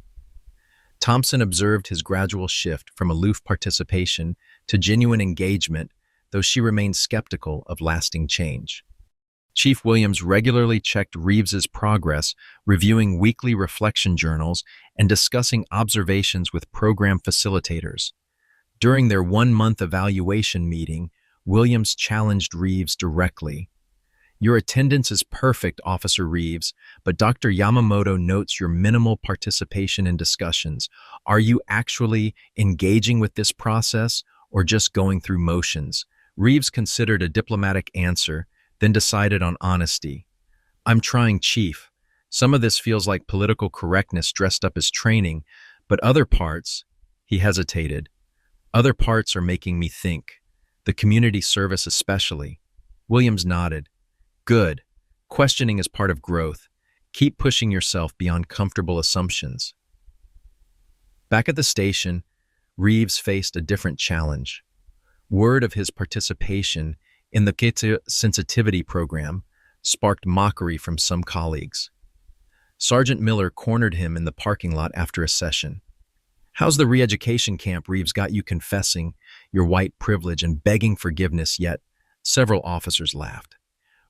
Speaker 1: Thompson observed his gradual shift from aloof participation to genuine engagement, though she remained skeptical of lasting change. Chief Williams regularly checked Reeves's progress, reviewing weekly reflection journals and discussing observations with program facilitators. During their 1-month evaluation meeting, Williams challenged Reeves directly. Your attendance is perfect, Officer Reeves, but Dr. Yamamoto notes your minimal participation in discussions. Are you actually engaging with this process or just going through motions? Reeves considered a diplomatic answer, then decided on honesty. I'm trying, Chief. Some of this feels like political correctness dressed up as training, but other parts, he hesitated, other parts are making me think. The community service especially. Williams nodded. Good. Questioning is part of growth. Keep pushing yourself beyond comfortable assumptions. Back at the station, Reeves faced a different challenge. Word of his participation in the Kete sensitivity program sparked mockery from some colleagues. Sergeant Miller cornered him in the parking lot after a session. How's the re-education camp? Reeves got you confessing your white privilege and begging forgiveness, yet several officers laughed.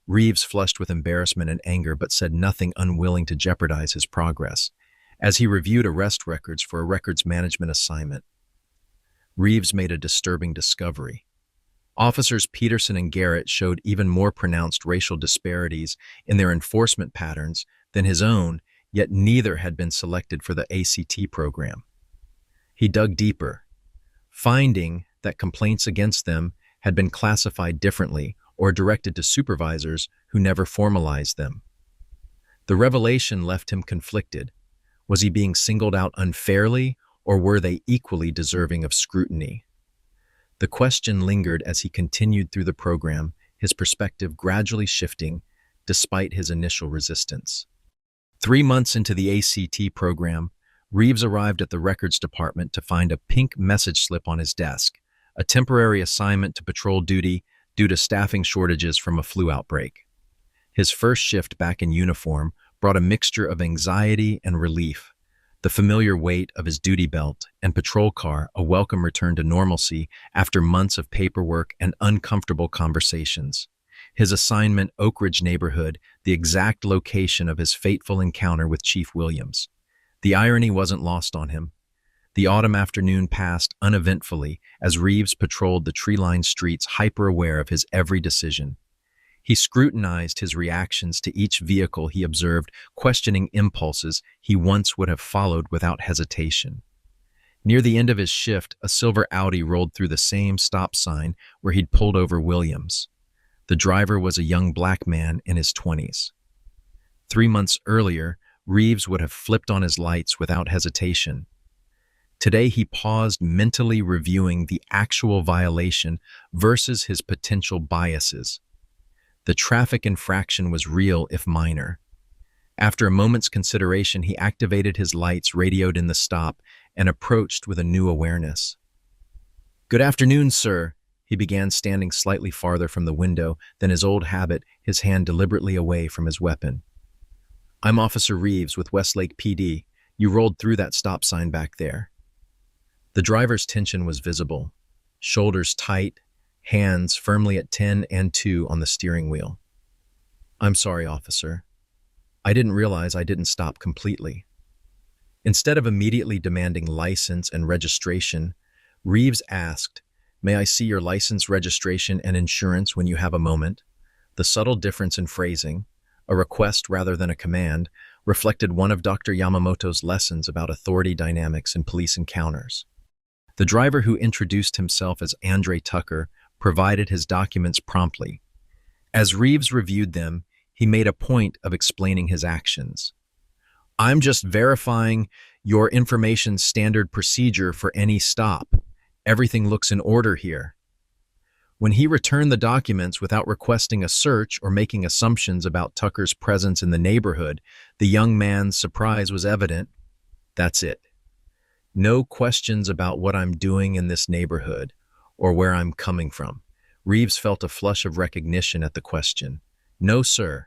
Speaker 1: Reeves flushed with embarrassment and anger but said nothing, unwilling to jeopardize his progress. As he reviewed arrest records for a records management assignment, Reeves made a disturbing discovery. Officers Peterson and Garrett showed even more pronounced racial disparities in their enforcement patterns than his own, yet neither had been selected for the ACT program. He dug deeper, finding that complaints against them had been classified differently or directed to supervisors who never formalized them. The revelation left him conflicted. Was he being singled out unfairly, or were they equally deserving of scrutiny? The question lingered as he continued through the program, his perspective gradually shifting despite his initial resistance. 3 months into the ACT program, Reeves arrived at the records department to find a pink message slip on his desk, a temporary assignment to patrol duty due to staffing shortages from a flu outbreak. His first shift back in uniform brought a mixture of anxiety and relief. The familiar weight of his duty belt and patrol car, a welcome return to normalcy after months of paperwork and uncomfortable conversations. His assignment, Oak Ridge neighborhood, the exact location of his fateful encounter with Chief Williams. The irony wasn't lost on him. The autumn afternoon passed uneventfully as Reeves patrolled the tree-lined streets, hyper-aware of his every decision. He scrutinized his reactions to each vehicle he observed, questioning impulses he once would have followed without hesitation. Near the end of his shift, a silver Audi rolled through the same stop sign where he'd pulled over Williams. The driver was a young black man in his 20s. 3 months earlier, Reeves would have flipped on his lights without hesitation. Today, he paused, mentally reviewing the actual violation versus his potential biases. The traffic infraction was real, if minor. After a moment's consideration, he activated his lights, radioed in the stop, and approached with a new awareness. "Good afternoon, sir," he began, standing slightly farther from the window than his old habit, his hand deliberately away from his weapon. "I'm Officer Reeves with Westlake PD. You rolled through that stop sign back there." The driver's tension was visible, shoulders tight, hands firmly at 10 and 2 on the steering wheel. "I'm sorry, officer. I didn't realize I didn't stop completely." Instead of immediately demanding license and registration, Reeves asked, "May I see your license, registration, and insurance when you have a moment?" The subtle difference in phrasing, a request rather than a command, reflected one of Dr. Yamamoto's lessons about authority dynamics in police encounters. The driver, who introduced himself as Andre Tucker, provided his documents promptly. As Reeves reviewed them, he made a point of explaining his actions. "I'm just verifying your information's standard procedure for any stop. Everything looks in order here." When he returned the documents without requesting a search or making assumptions about Tucker's presence in the neighborhood, the young man's surprise was evident. "That's it. No questions about what I'm doing in this neighborhood or where I'm coming from." Reeves felt a flush of recognition at the question. "No, sir.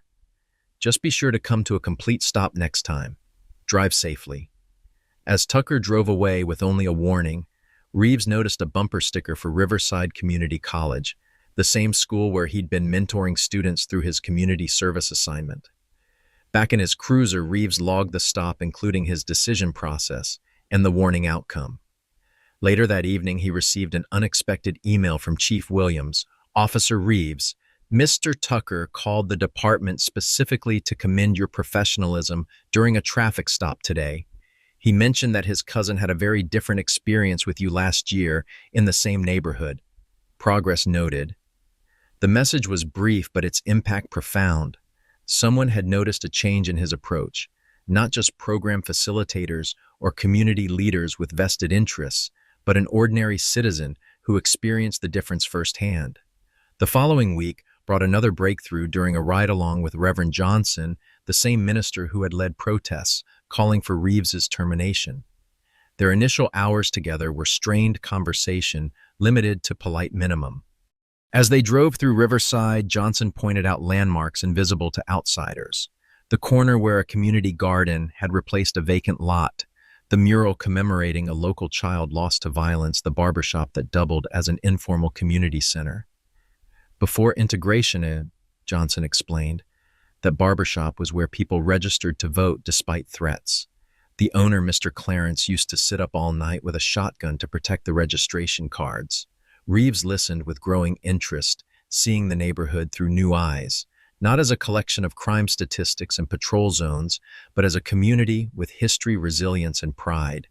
Speaker 1: Just be sure to come to a complete stop next time. Drive safely." As Tucker drove away with only a warning, Reeves noticed a bumper sticker for Riverside Community College, the same school where he'd been mentoring students through his community service assignment. Back in his cruiser, Reeves logged the stop, including his decision process and the warning outcome. Later that evening, he received an unexpected email from Chief Williams. "Officer Reeves, Mr. Tucker called the department specifically to commend your professionalism during a traffic stop today. He mentioned that his cousin had a very different experience with you last year in the same neighborhood. Progress noted." The message was brief, but its impact profound. Someone had noticed a change in his approach, not just program facilitators or community leaders with vested interests, but an ordinary citizen who experienced the difference firsthand. The following week brought another breakthrough during a ride-along with Reverend Johnson, the same minister who had led protests calling for Reeves's termination. Their initial hours together were strained conversation limited to polite minimum. As they drove through Riverside, Johnson pointed out landmarks invisible to outsiders. The corner where a community garden had replaced a vacant lot, the mural commemorating a local child lost to violence, the barbershop that doubled as an informal community center. Before integration, Johnson explained. That barbershop was where people registered to vote despite threats. The owner, Mr. Clarence, used to sit up all night with a shotgun to protect the registration cards. Reeves listened with growing interest, seeing the neighborhood through new eyes, not as a collection of crime statistics and patrol zones, but as a community with history, resilience, and pride.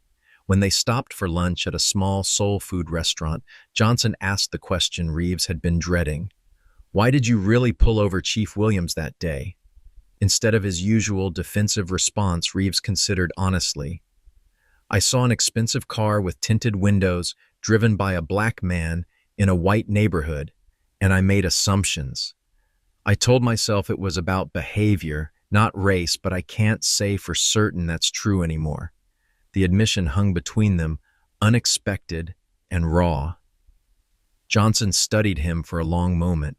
Speaker 1: When they stopped for lunch at a small soul food restaurant, Johnson asked the question Reeves had been dreading. Why did you really pull over Chief Williams that day? Instead of his usual defensive response, Reeves considered honestly. I saw an expensive car with tinted windows driven by a black man in a white neighborhood, and I made assumptions. I told myself it was about behavior, not race, but I can't say for certain that's true anymore. The admission hung between them, unexpected and raw. Johnson studied him for a long moment.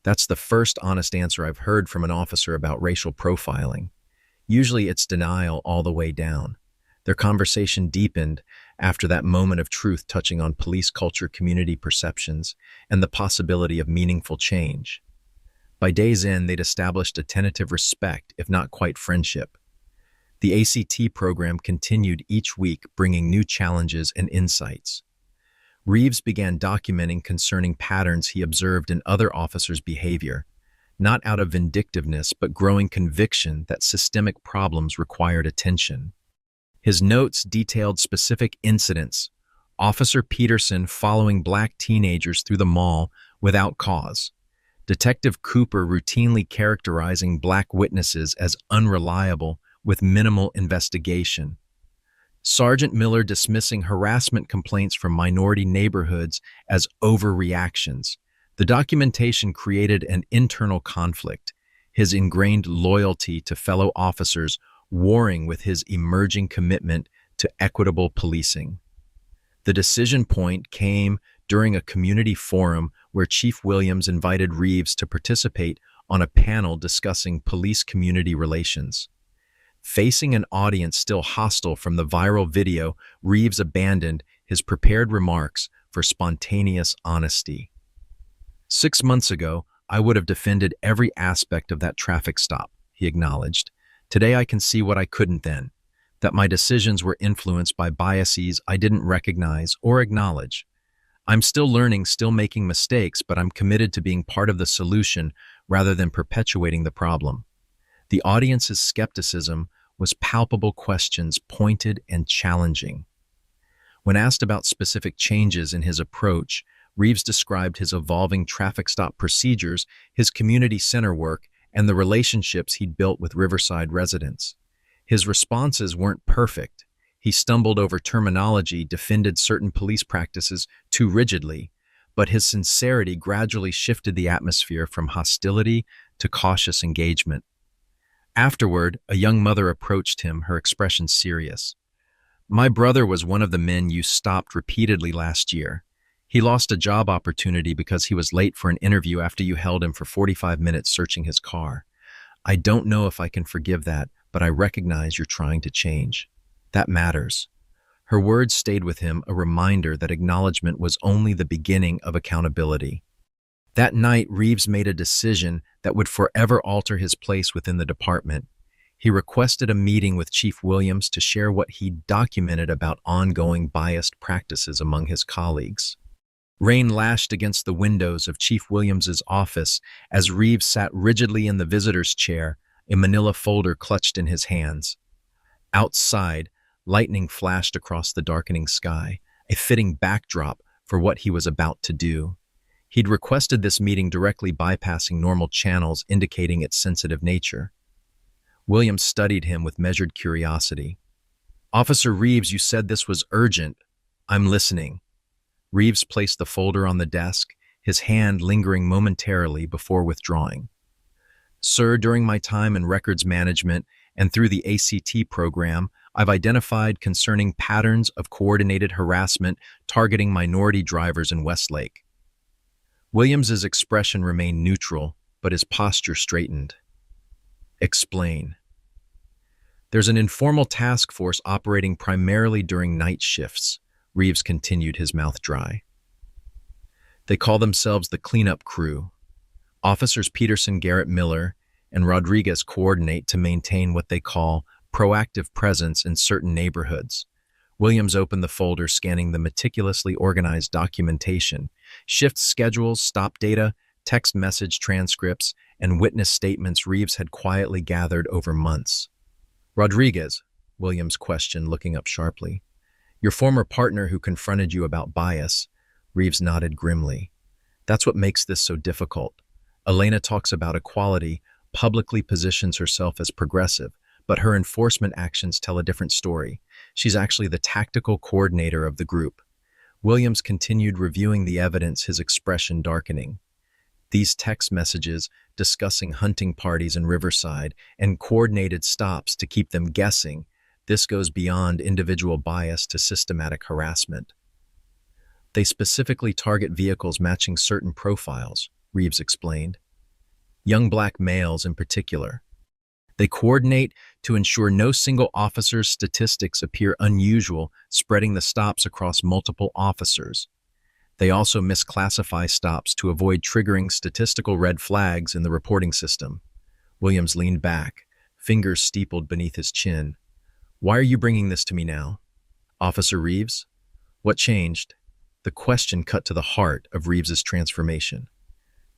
Speaker 1: That's the first honest answer I've heard from an officer about racial profiling. Usually it's denial all the way down. Their conversation deepened after that moment of truth, touching on police culture, community perceptions, and the possibility of meaningful change. By day's end, they'd established a tentative respect, if not quite friendship. The ACT program continued each week, bringing new challenges and insights. Reeves began documenting concerning patterns he observed in other officers' behavior, not out of vindictiveness, but growing conviction that systemic problems required attention. His notes detailed specific incidents: Officer Peterson following black teenagers through the mall without cause, Detective Cooper routinely characterizing black witnesses as unreliable with minimal investigation, Sergeant Miller dismissing harassment complaints from minority neighborhoods as overreactions. The documentation created an internal conflict, his ingrained loyalty to fellow officers warring with his emerging commitment to equitable policing. The decision point came during a community forum where Chief Williams invited Reeves to participate on a panel discussing police-community relations. Facing an audience still hostile from the viral video, Reeves abandoned his prepared remarks for spontaneous honesty. 6 months ago, I would have defended every aspect of that traffic stop, he acknowledged. Today I can see what I couldn't then, that my decisions were influenced by biases I didn't recognize or acknowledge. I'm still learning, still making mistakes, but I'm committed to being part of the solution rather than perpetuating the problem. The audience's skepticism was palpable, questions pointed and challenging. When asked about specific changes in his approach, Reeves described his evolving traffic stop procedures, his community center work, and the relationships he'd built with Riverside residents. His responses weren't perfect. He stumbled over terminology, defended certain police practices too rigidly, but his sincerity gradually shifted the atmosphere from hostility to cautious engagement. Afterward, a young mother approached him, her expression serious. My brother was one of the men you stopped repeatedly last year. He lost a job opportunity because he was late for an interview after you held him for 45 minutes searching his car. I don't know if I can forgive that, but I recognize you're trying to change. That matters. Her words stayed with him, a reminder that acknowledgement was only the beginning of accountability. That night, Reeves made a decision that would forever alter his place within the department. He requested a meeting with Chief Williams to share what he'd documented about ongoing biased practices among his colleagues. Rain lashed against the windows of Chief Williams's office as Reeves sat rigidly in the visitor's chair, a manila folder clutched in his hands. Outside, lightning flashed across the darkening sky, a fitting backdrop for what he was about to do. He'd requested this meeting directly bypassing normal channels, indicating its sensitive nature. Williams studied him with measured curiosity. Officer Reeves, you said this was urgent. I'm listening. Reeves placed the folder on the desk, his hand lingering momentarily before withdrawing. Sir, during my time in records management and through the ACT program, I've identified concerning patterns of coordinated harassment targeting minority drivers in Westlake. Williams's expression remained neutral, but his posture straightened. Explain. There's an informal task force operating primarily during night shifts. Reeves continued, his mouth dry. They call themselves the cleanup crew. Officers Peterson, Garrett Miller, and Rodriguez coordinate to maintain what they call proactive presence in certain neighborhoods. Williams opened the folder, scanning the meticulously organized documentation, shifts schedules, stop data, text message transcripts, and witness statements Reeves had quietly gathered over months. Rodriguez, Williams questioned, looking up sharply. Your former partner who confronted you about bias. Reeves nodded grimly. That's what makes this so difficult. Elena talks about equality, publicly positions herself as progressive, but her enforcement actions tell a different story. She's actually the tactical coordinator of the group. Williams continued reviewing the evidence, his expression darkening. These text messages discussing hunting parties in Riverside and coordinated stops to keep them guessing, this goes beyond individual bias to systematic harassment. They specifically target vehicles matching certain profiles, Reeves explained. Young black males in particular. They coordinate to ensure no single officer's statistics appear unusual, spreading the stops across multiple officers. They also misclassify stops to avoid triggering statistical red flags in the reporting system. Williams leaned back, fingers steepled beneath his chin. Why are you bringing this to me now? Officer Reeves? What changed? The question cut to the heart of Reeves's transformation.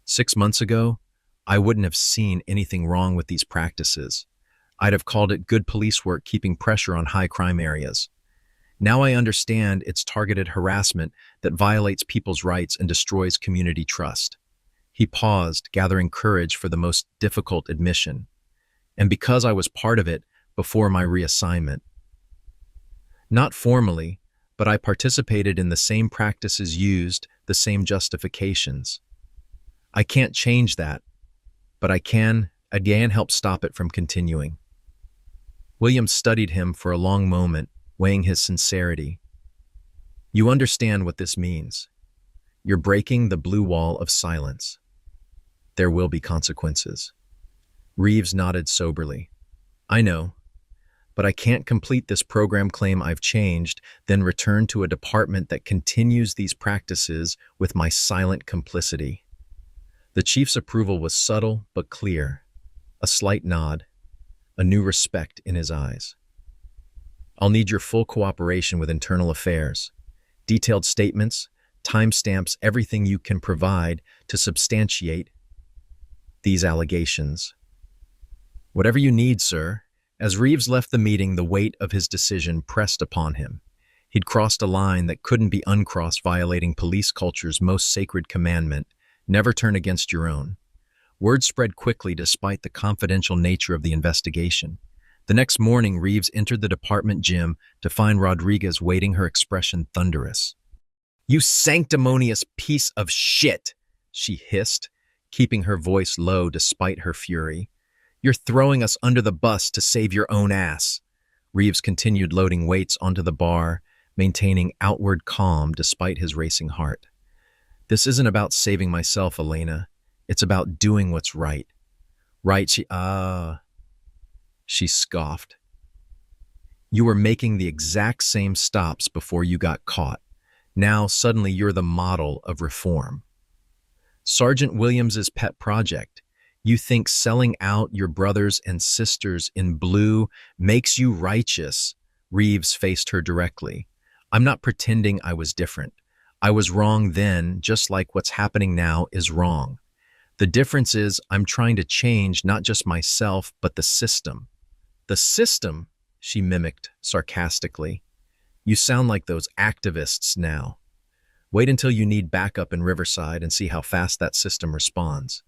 Speaker 1: 6 months ago, I wouldn't have seen anything wrong with these practices. I'd have called it good police work keeping pressure on high crime areas. Now I understand it's targeted harassment that violates people's rights and destroys community trust. He paused, gathering courage for the most difficult admission. And because I was part of it before my reassignment. Not formally, but I participated in the same practices used, the same justifications. I can't change that, but I can, again, help stop it from continuing. Williams studied him for a long moment, weighing his sincerity. You understand what this means. You're breaking the blue wall of silence. There will be consequences. Reeves nodded soberly. I know, but I can't complete this program claim I've changed, then return to a department that continues these practices with my silent complicity. The chief's approval was subtle but clear, a slight nod, a new respect in his eyes. I'll need your full cooperation with internal affairs, detailed statements, timestamps, everything you can provide to substantiate these allegations. Whatever you need, sir. As Reeves left the meeting, the weight of his decision pressed upon him. He'd crossed a line that couldn't be uncrossed, violating police culture's most sacred commandment, never turn against your own. Word spread quickly despite the confidential nature of the investigation. The next morning, Reeves entered the department gym to find Rodriguez waiting, her expression thunderous. You sanctimonious piece of shit, she hissed, keeping her voice low despite her fury. You're throwing us under the bus to save your own ass. Reeves continued loading weights onto the bar, maintaining outward calm despite his racing heart. This isn't about saving myself, Elena. It's about doing what's right. Right, she scoffed. You were making the exact same stops before you got caught. Now, suddenly, you're the model of reform. Sergeant Williams's pet project. You think selling out your brothers and sisters in blue makes you righteous? Reeves faced her directly. I'm not pretending I was different. I was wrong then, just like what's happening now is wrong. The difference is I'm trying to change not just myself, but the system. The system, she mimicked sarcastically. You sound like those activists now. Wait until you need backup in Riverside and see how fast that system responds.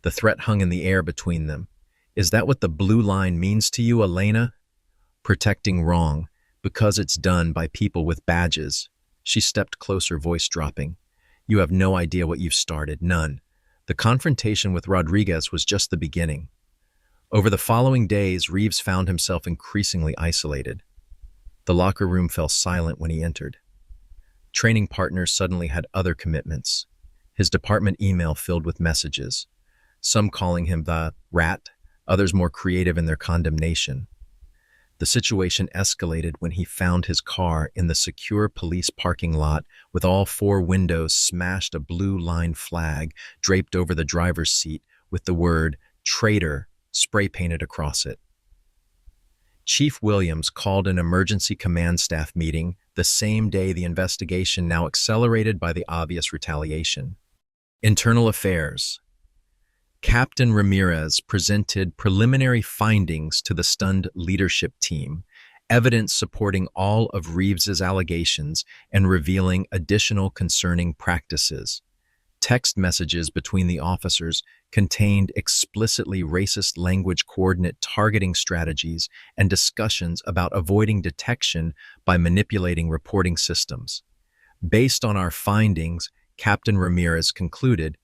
Speaker 1: The threat hung in the air between them. Is that what the blue line means to you, Elena? Protecting wrong, because it's done by people with badges. She stepped closer, voice dropping. You have no idea what you've started, none. The confrontation with Rodriguez was just the beginning. Over the following days, Reeves found himself increasingly isolated. The locker room fell silent when he entered. Training partners suddenly had other commitments. His department email filled with messages, some calling him the rat, others more creative in their condemnation. The situation escalated when he found his car in the secure police parking lot with all four windows smashed, a blue line flag draped over the driver's seat with the word "traitor" spray painted across it. Chief Williams called an emergency command staff meeting the same day, the investigation now accelerated by the obvious retaliation. Internal Affairs. Captain Ramirez presented preliminary findings to the stunned leadership team, evidence supporting all of Reeves's allegations and revealing additional concerning practices. Text messages between the officers contained explicitly racist language, coordinate targeting strategies, and discussions about avoiding detection by manipulating reporting systems. Based on our findings, Captain Ramirez concluded,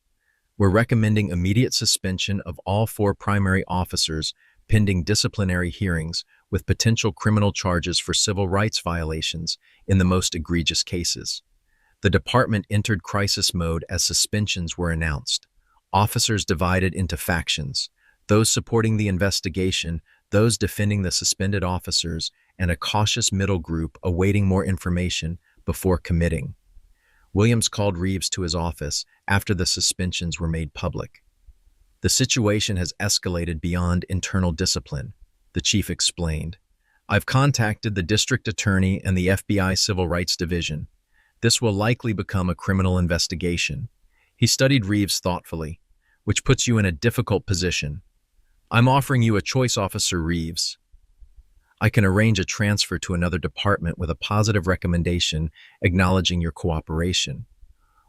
Speaker 1: we're recommending immediate suspension of all four primary officers pending disciplinary hearings with potential criminal charges for civil rights violations in the most egregious cases. The department entered crisis mode as suspensions were announced. Officers divided into factions, those supporting the investigation, those defending the suspended officers, and a cautious middle group awaiting more information before committing. Williams called Reeves to his office after the suspensions were made public. The situation has escalated beyond internal discipline, the chief explained. I've contacted the district attorney and the FBI Civil Rights Division. This will likely become a criminal investigation. He studied Reeves thoughtfully, which puts you in a difficult position. I'm offering you a choice, Officer Reeves. I can arrange a transfer to another department with a positive recommendation acknowledging your cooperation.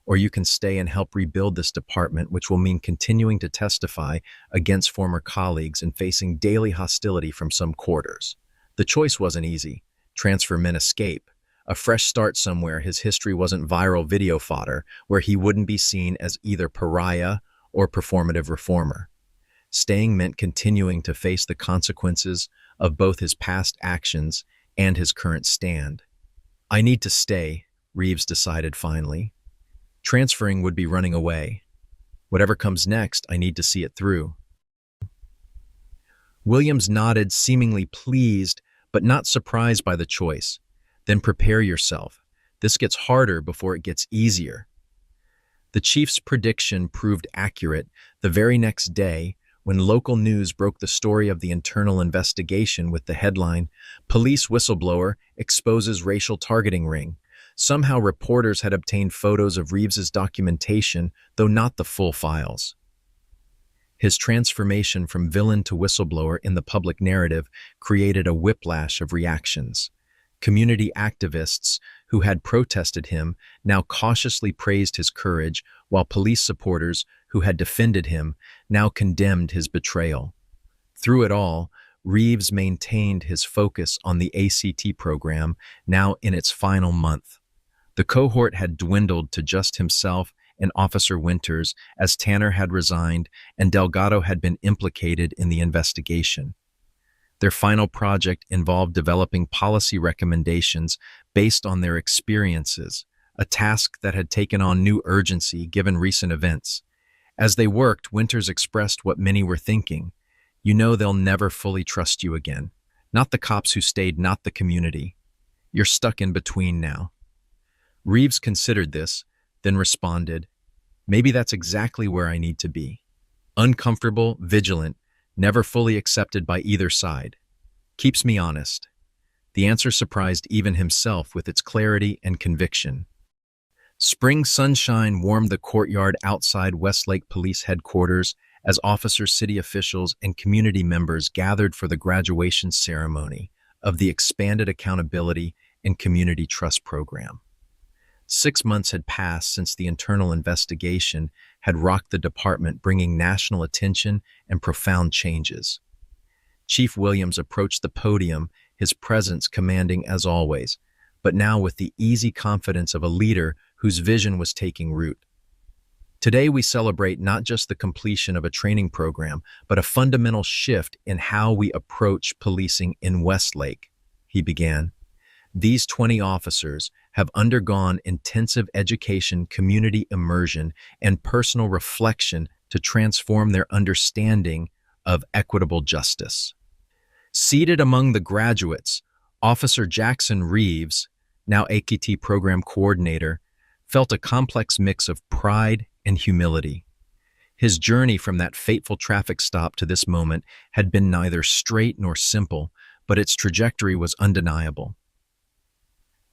Speaker 1: Or you can stay and help rebuild this department, which will mean continuing to testify against former colleagues and facing daily hostility from some quarters. The choice wasn't easy. Transfer meant escape. A fresh start somewhere his history wasn't viral video fodder, where he wouldn't be seen as either pariah or performative reformer. Staying meant continuing to face the consequences of both his past actions and his current stand. I need to stay, Reeves decided finally. Transferring would be running away. Whatever comes next, I need to see it through. Williams nodded, seemingly pleased, but not surprised by the choice. Then prepare yourself. This gets harder before it gets easier. The chief's prediction proved accurate the very next day when local news broke the story of the internal investigation with the headline, "Police Whistleblower Exposes Racial Targeting Ring." Somehow reporters had obtained photos of Reeves's documentation, though not the full files. His transformation from villain to whistleblower in the public narrative created a whiplash of reactions. Community activists who had protested him now cautiously praised his courage, while police supporters who had defended him now condemned his betrayal. Through it all, Reeves maintained his focus on the ACT program, now in its final month. The cohort had dwindled to just himself and Officer Winters, as Tanner had resigned and Delgado had been implicated in the investigation. Their final project involved developing policy recommendations based on their experiences, a task that had taken on new urgency given recent events. As they worked, Winters expressed what many were thinking. You know they'll never fully trust you again. Not the cops who stayed, not the community. You're stuck in between now. Reeves considered this, then responded, maybe that's exactly where I need to be. Uncomfortable, vigilant, never fully accepted by either side. Keeps me honest. The answer surprised even himself with its clarity and conviction. Spring sunshine warmed the courtyard outside Westlake Police Headquarters as officers, city officials, and community members gathered for the graduation ceremony of the Expanded Accountability and Community Trust Program. 6 months had passed since the internal investigation had rocked the department, bringing national attention and profound changes. Chief Williams approached the podium, his presence commanding as always, but now with the easy confidence of a leader whose vision was taking root. Today we celebrate not just the completion of a training program, but a fundamental shift in how we approach policing in Westlake, he began. These 20 officers have undergone intensive education, community immersion, and personal reflection to transform their understanding of equitable justice. Seated among the graduates, Officer Jackson Reeves, now AKT program coordinator, felt a complex mix of pride and humility. His journey from that fateful traffic stop to this moment had been neither straight nor simple, but its trajectory was undeniable.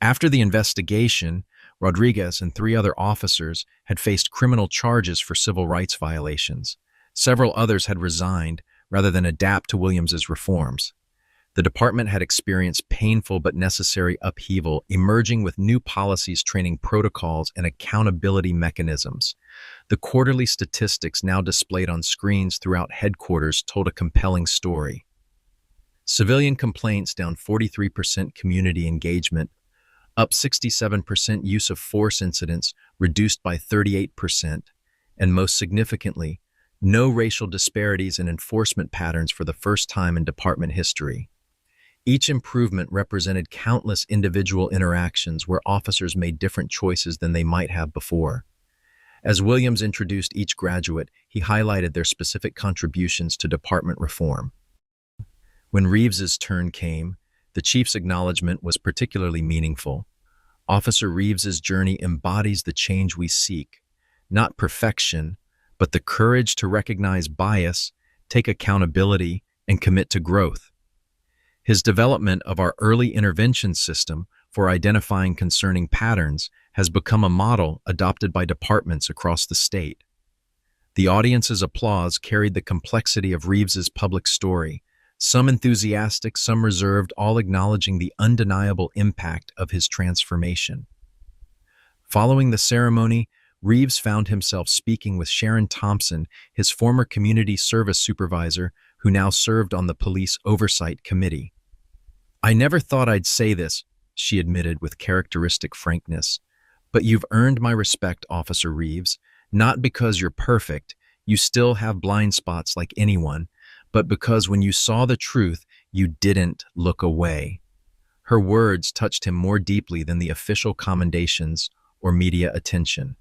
Speaker 1: After the investigation, Rodriguez and three other officers had faced criminal charges for civil rights violations. Several others had resigned rather than adapt to Williams's reforms. The department had experienced painful but necessary upheaval, emerging with new policies, training protocols, and accountability mechanisms. The quarterly statistics now displayed on screens throughout headquarters told a compelling story. Civilian complaints down 43%, community engagement up 67%, use of force incidents reduced by 38%, and most significantly, no racial disparities in enforcement patterns for the first time in department history. Each improvement represented countless individual interactions where officers made different choices than they might have before. As Williams introduced each graduate, he highlighted their specific contributions to department reform. When Reeves's turn came, the chief's acknowledgement was particularly meaningful. Officer Reeves's journey embodies the change we seek, not perfection, but the courage to recognize bias, take accountability, and commit to growth. His development of our early intervention system for identifying concerning patterns has become a model adopted by departments across the state. The audience's applause carried the complexity of Reeves's public story, some enthusiastic, some reserved, all acknowledging the undeniable impact of his transformation. Following the ceremony, Reeves found himself speaking with Sharon Thompson, his former community service supervisor, who now served on the police oversight committee. "I never thought I'd say this," she admitted with characteristic frankness, "but you've earned my respect, Officer Reeves, not because you're perfect, you still have blind spots like anyone, but because when you saw the truth, you didn't look away." Her words touched him more deeply than the official commendations or media attention.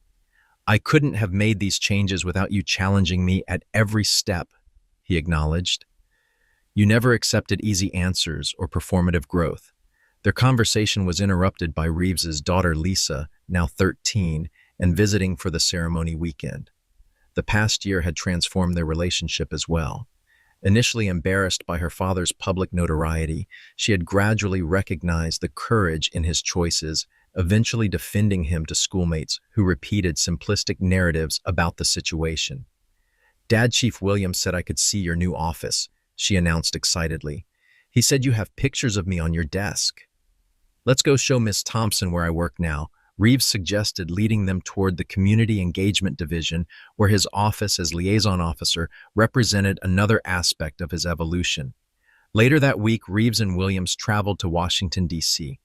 Speaker 1: "I couldn't have made these changes without you challenging me at every step," he acknowledged. "You never accepted easy answers or performative growth." Their conversation was interrupted by Reeves's daughter Lisa, now 13, and visiting for the ceremony weekend. The past year had transformed their relationship as well. Initially embarrassed by her father's public notoriety, she had gradually recognized the courage in his choices, eventually defending him to schoolmates who repeated simplistic narratives about the situation. "Dad, Chief Williams said I could see your new office," she announced excitedly. "He said you have pictures of me on your desk." "Let's go show Miss Thompson where I work now," Reeves suggested, leading them toward the Community Engagement Division, where his office as liaison officer represented another aspect of his evolution. Later that week, Reeves and Williams traveled to Washington, D.C.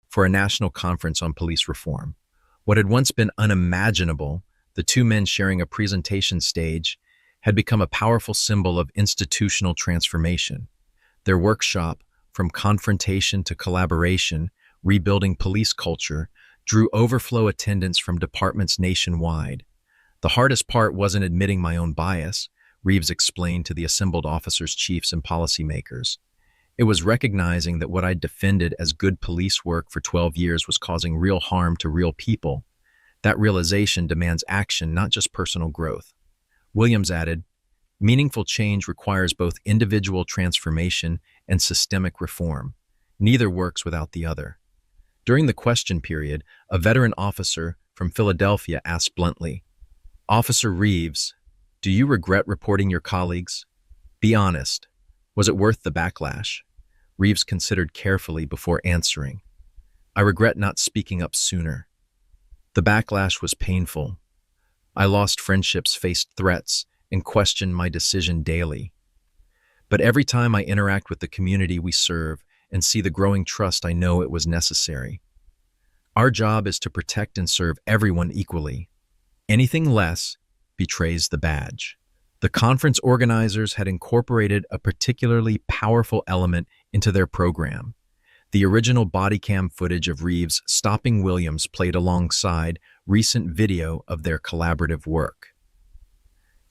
Speaker 1: for a national conference on police reform. What had once been unimaginable, the two men sharing a presentation stage, had become a powerful symbol of institutional transformation. Their workshop, from confrontation to collaboration, rebuilding police culture, drew overflow attendance from departments nationwide. "The hardest part wasn't admitting my own bias," Reeves explained to the assembled officers, chiefs, and policymakers. "It was recognizing that what I'd defended as good police work for 12 years was causing real harm to real people. That realization demands action, not just personal growth." Williams added, "Meaningful change requires both individual transformation and systemic reform. Neither works without the other." During the question period, a veteran officer from Philadelphia asked bluntly, "Officer Reeves, do you regret reporting your colleagues? Be honest. Was it worth the backlash?" Reeves considered carefully before answering. "I regret not speaking up sooner. The backlash was painful. I lost friendships, faced threats, and questioned my decision daily. But every time I interact with the community we serve and see the growing trust, I know it was necessary. Our job is to protect and serve everyone equally. Anything less betrays the badge." The conference organizers had incorporated a particularly powerful element into their program. The original body cam footage of Reeves stopping Williams played alongside recent video of their collaborative work.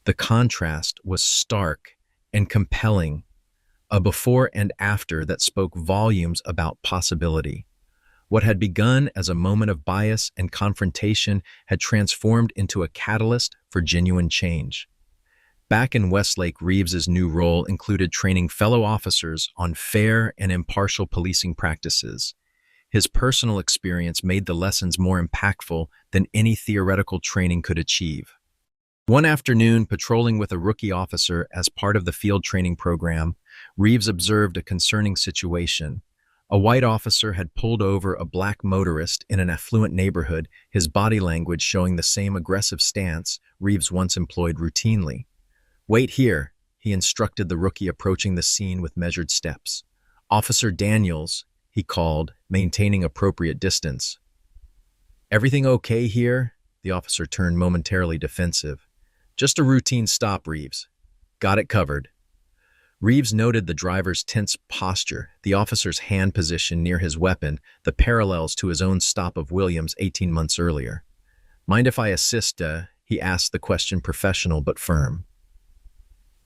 Speaker 1: The contrast was stark and compelling. a before and after that spoke volumes about possibility. What had begun as a moment of bias and confrontation had transformed into a catalyst for genuine change. Back in Westlake, Reeves's new role included training fellow officers on fair and impartial policing practices. His personal experience made the lessons more impactful than any theoretical training could achieve. One afternoon, patrolling with a rookie officer as part of the field training program, Reeves observed a concerning situation. A white officer had pulled over a black motorist in an affluent neighborhood, his body language showing the same aggressive stance Reeves once employed routinely. "Wait here," he instructed the rookie, approaching the scene with measured steps. "Officer Daniels," he called, maintaining appropriate distance. "Everything okay here?" The officer turned momentarily defensive. "Just a routine stop, Reeves. Got it covered." Reeves noted the driver's tense posture, the officer's hand position near his weapon, the parallels to his own stop of Williams 18 months earlier. "Mind if I assist?" He asked, the question professional but firm.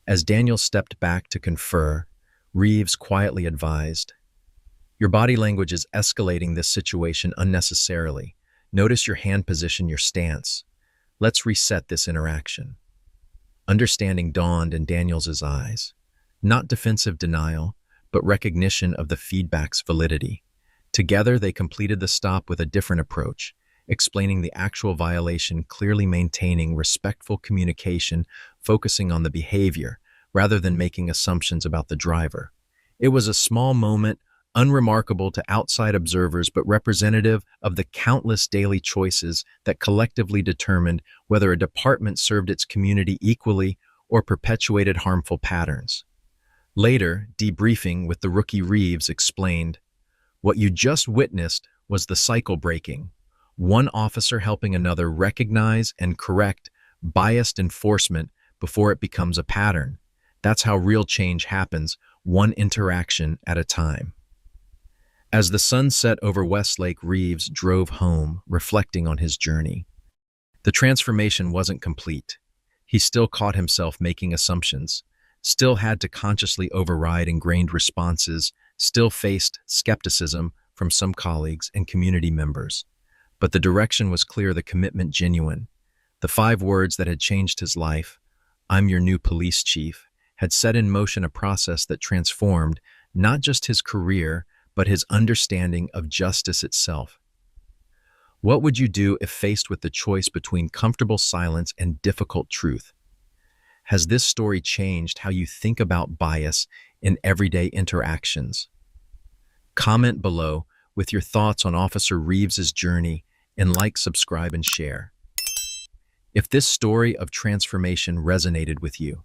Speaker 1: As Daniel stepped back to confer, Reeves quietly advised, "Your body language is escalating this situation unnecessarily. Notice your hand position, your stance. Let's reset this interaction." Understanding dawned in Daniel's eyes. Not defensive denial, but recognition of the feedback's validity. Together, they completed the stop with a different approach, explaining the actual violation, clearly maintaining respectful communication, focusing on the behavior, rather than making assumptions about the driver. It was a small moment, unremarkable to outside observers, but representative of the countless daily choices that collectively determined whether a department served its community equally or perpetuated harmful patterns. Later, debriefing with the rookie, Reeves explained, "What you just witnessed was the cycle breaking, one officer helping another recognize and correct biased enforcement before it becomes a pattern. That's how real change happens, one interaction at a time." As the sun set over Westlake, Reeves drove home, reflecting on his journey. The transformation wasn't complete. He still caught himself making assumptions, still had to consciously override ingrained responses, still faced skepticism from some colleagues and community members. But the direction was clear, the commitment genuine. The 5 words that had changed his life, "I'm your new police chief," had set in motion a process that transformed not just his career, but his understanding of justice itself. What would you do if faced with the choice between comfortable silence and difficult truth? Has this story changed how you think about bias in everyday interactions? Comment below with your thoughts on Officer Reeves's journey, and like, subscribe, and share if this story of transformation resonated with you.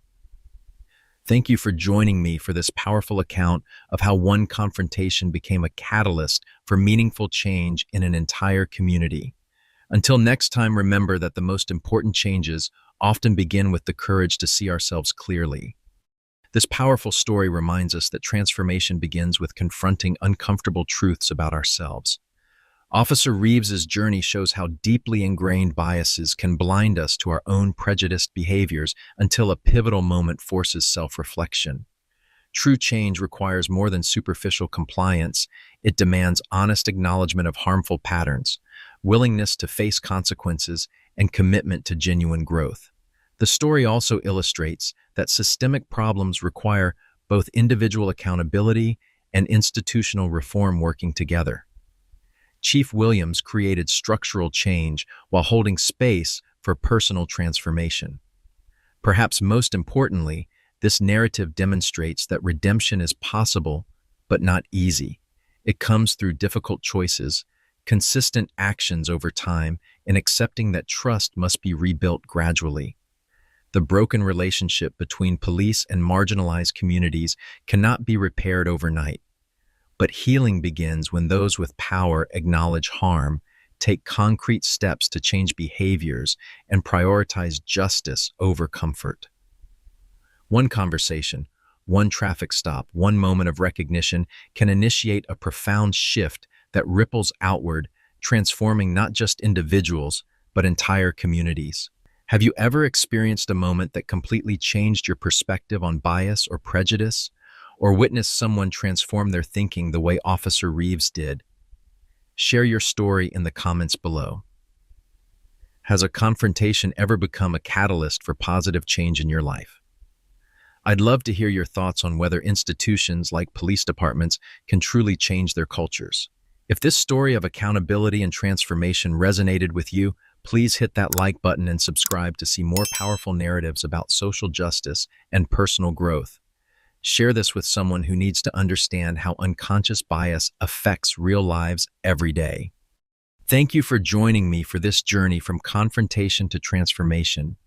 Speaker 1: Thank you for joining me for this powerful account of how one confrontation became a catalyst for meaningful change in an entire community. Until next time, remember that the most important changes often begin with the courage to see ourselves clearly. This powerful story reminds us that transformation begins with confronting uncomfortable truths about ourselves. Officer Reeves's journey shows how deeply ingrained biases can blind us to our own prejudiced behaviors until a pivotal moment forces self-reflection. True change requires more than superficial compliance. It demands honest acknowledgement of harmful patterns, willingness to face consequences, and commitment to genuine growth. The story also illustrates that systemic problems require both individual accountability and institutional reform working together. Chief Williams created structural change while holding space for personal transformation. Perhaps most importantly, this narrative demonstrates that redemption is possible, but not easy. It comes through difficult choices, consistent actions over time, and accepting that trust must be rebuilt gradually. The broken relationship between police and marginalized communities cannot be repaired overnight. But healing begins when those with power acknowledge harm, take concrete steps to change behaviors, and prioritize justice over comfort. One conversation, one traffic stop, one moment of recognition can initiate a profound shift that ripples outward, transforming not just individuals, but entire communities. Have you ever experienced a moment that completely changed your perspective on bias or prejudice? or witness someone transform their thinking the way Officer Reeves did? Share your story in the comments below. Has a confrontation ever become a catalyst for positive change in your life? I'd love to hear your thoughts on whether institutions like police departments can truly change their cultures. If this story of accountability and transformation resonated with you, please hit that like button and subscribe to see more powerful narratives about social justice and personal growth. Share this with someone who needs to understand how unconscious bias affects real lives every day. Thank you for joining me for this journey from confrontation to transformation.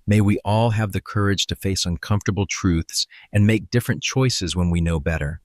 Speaker 1: May we all have the courage to face uncomfortable truths and make different choices when we know better.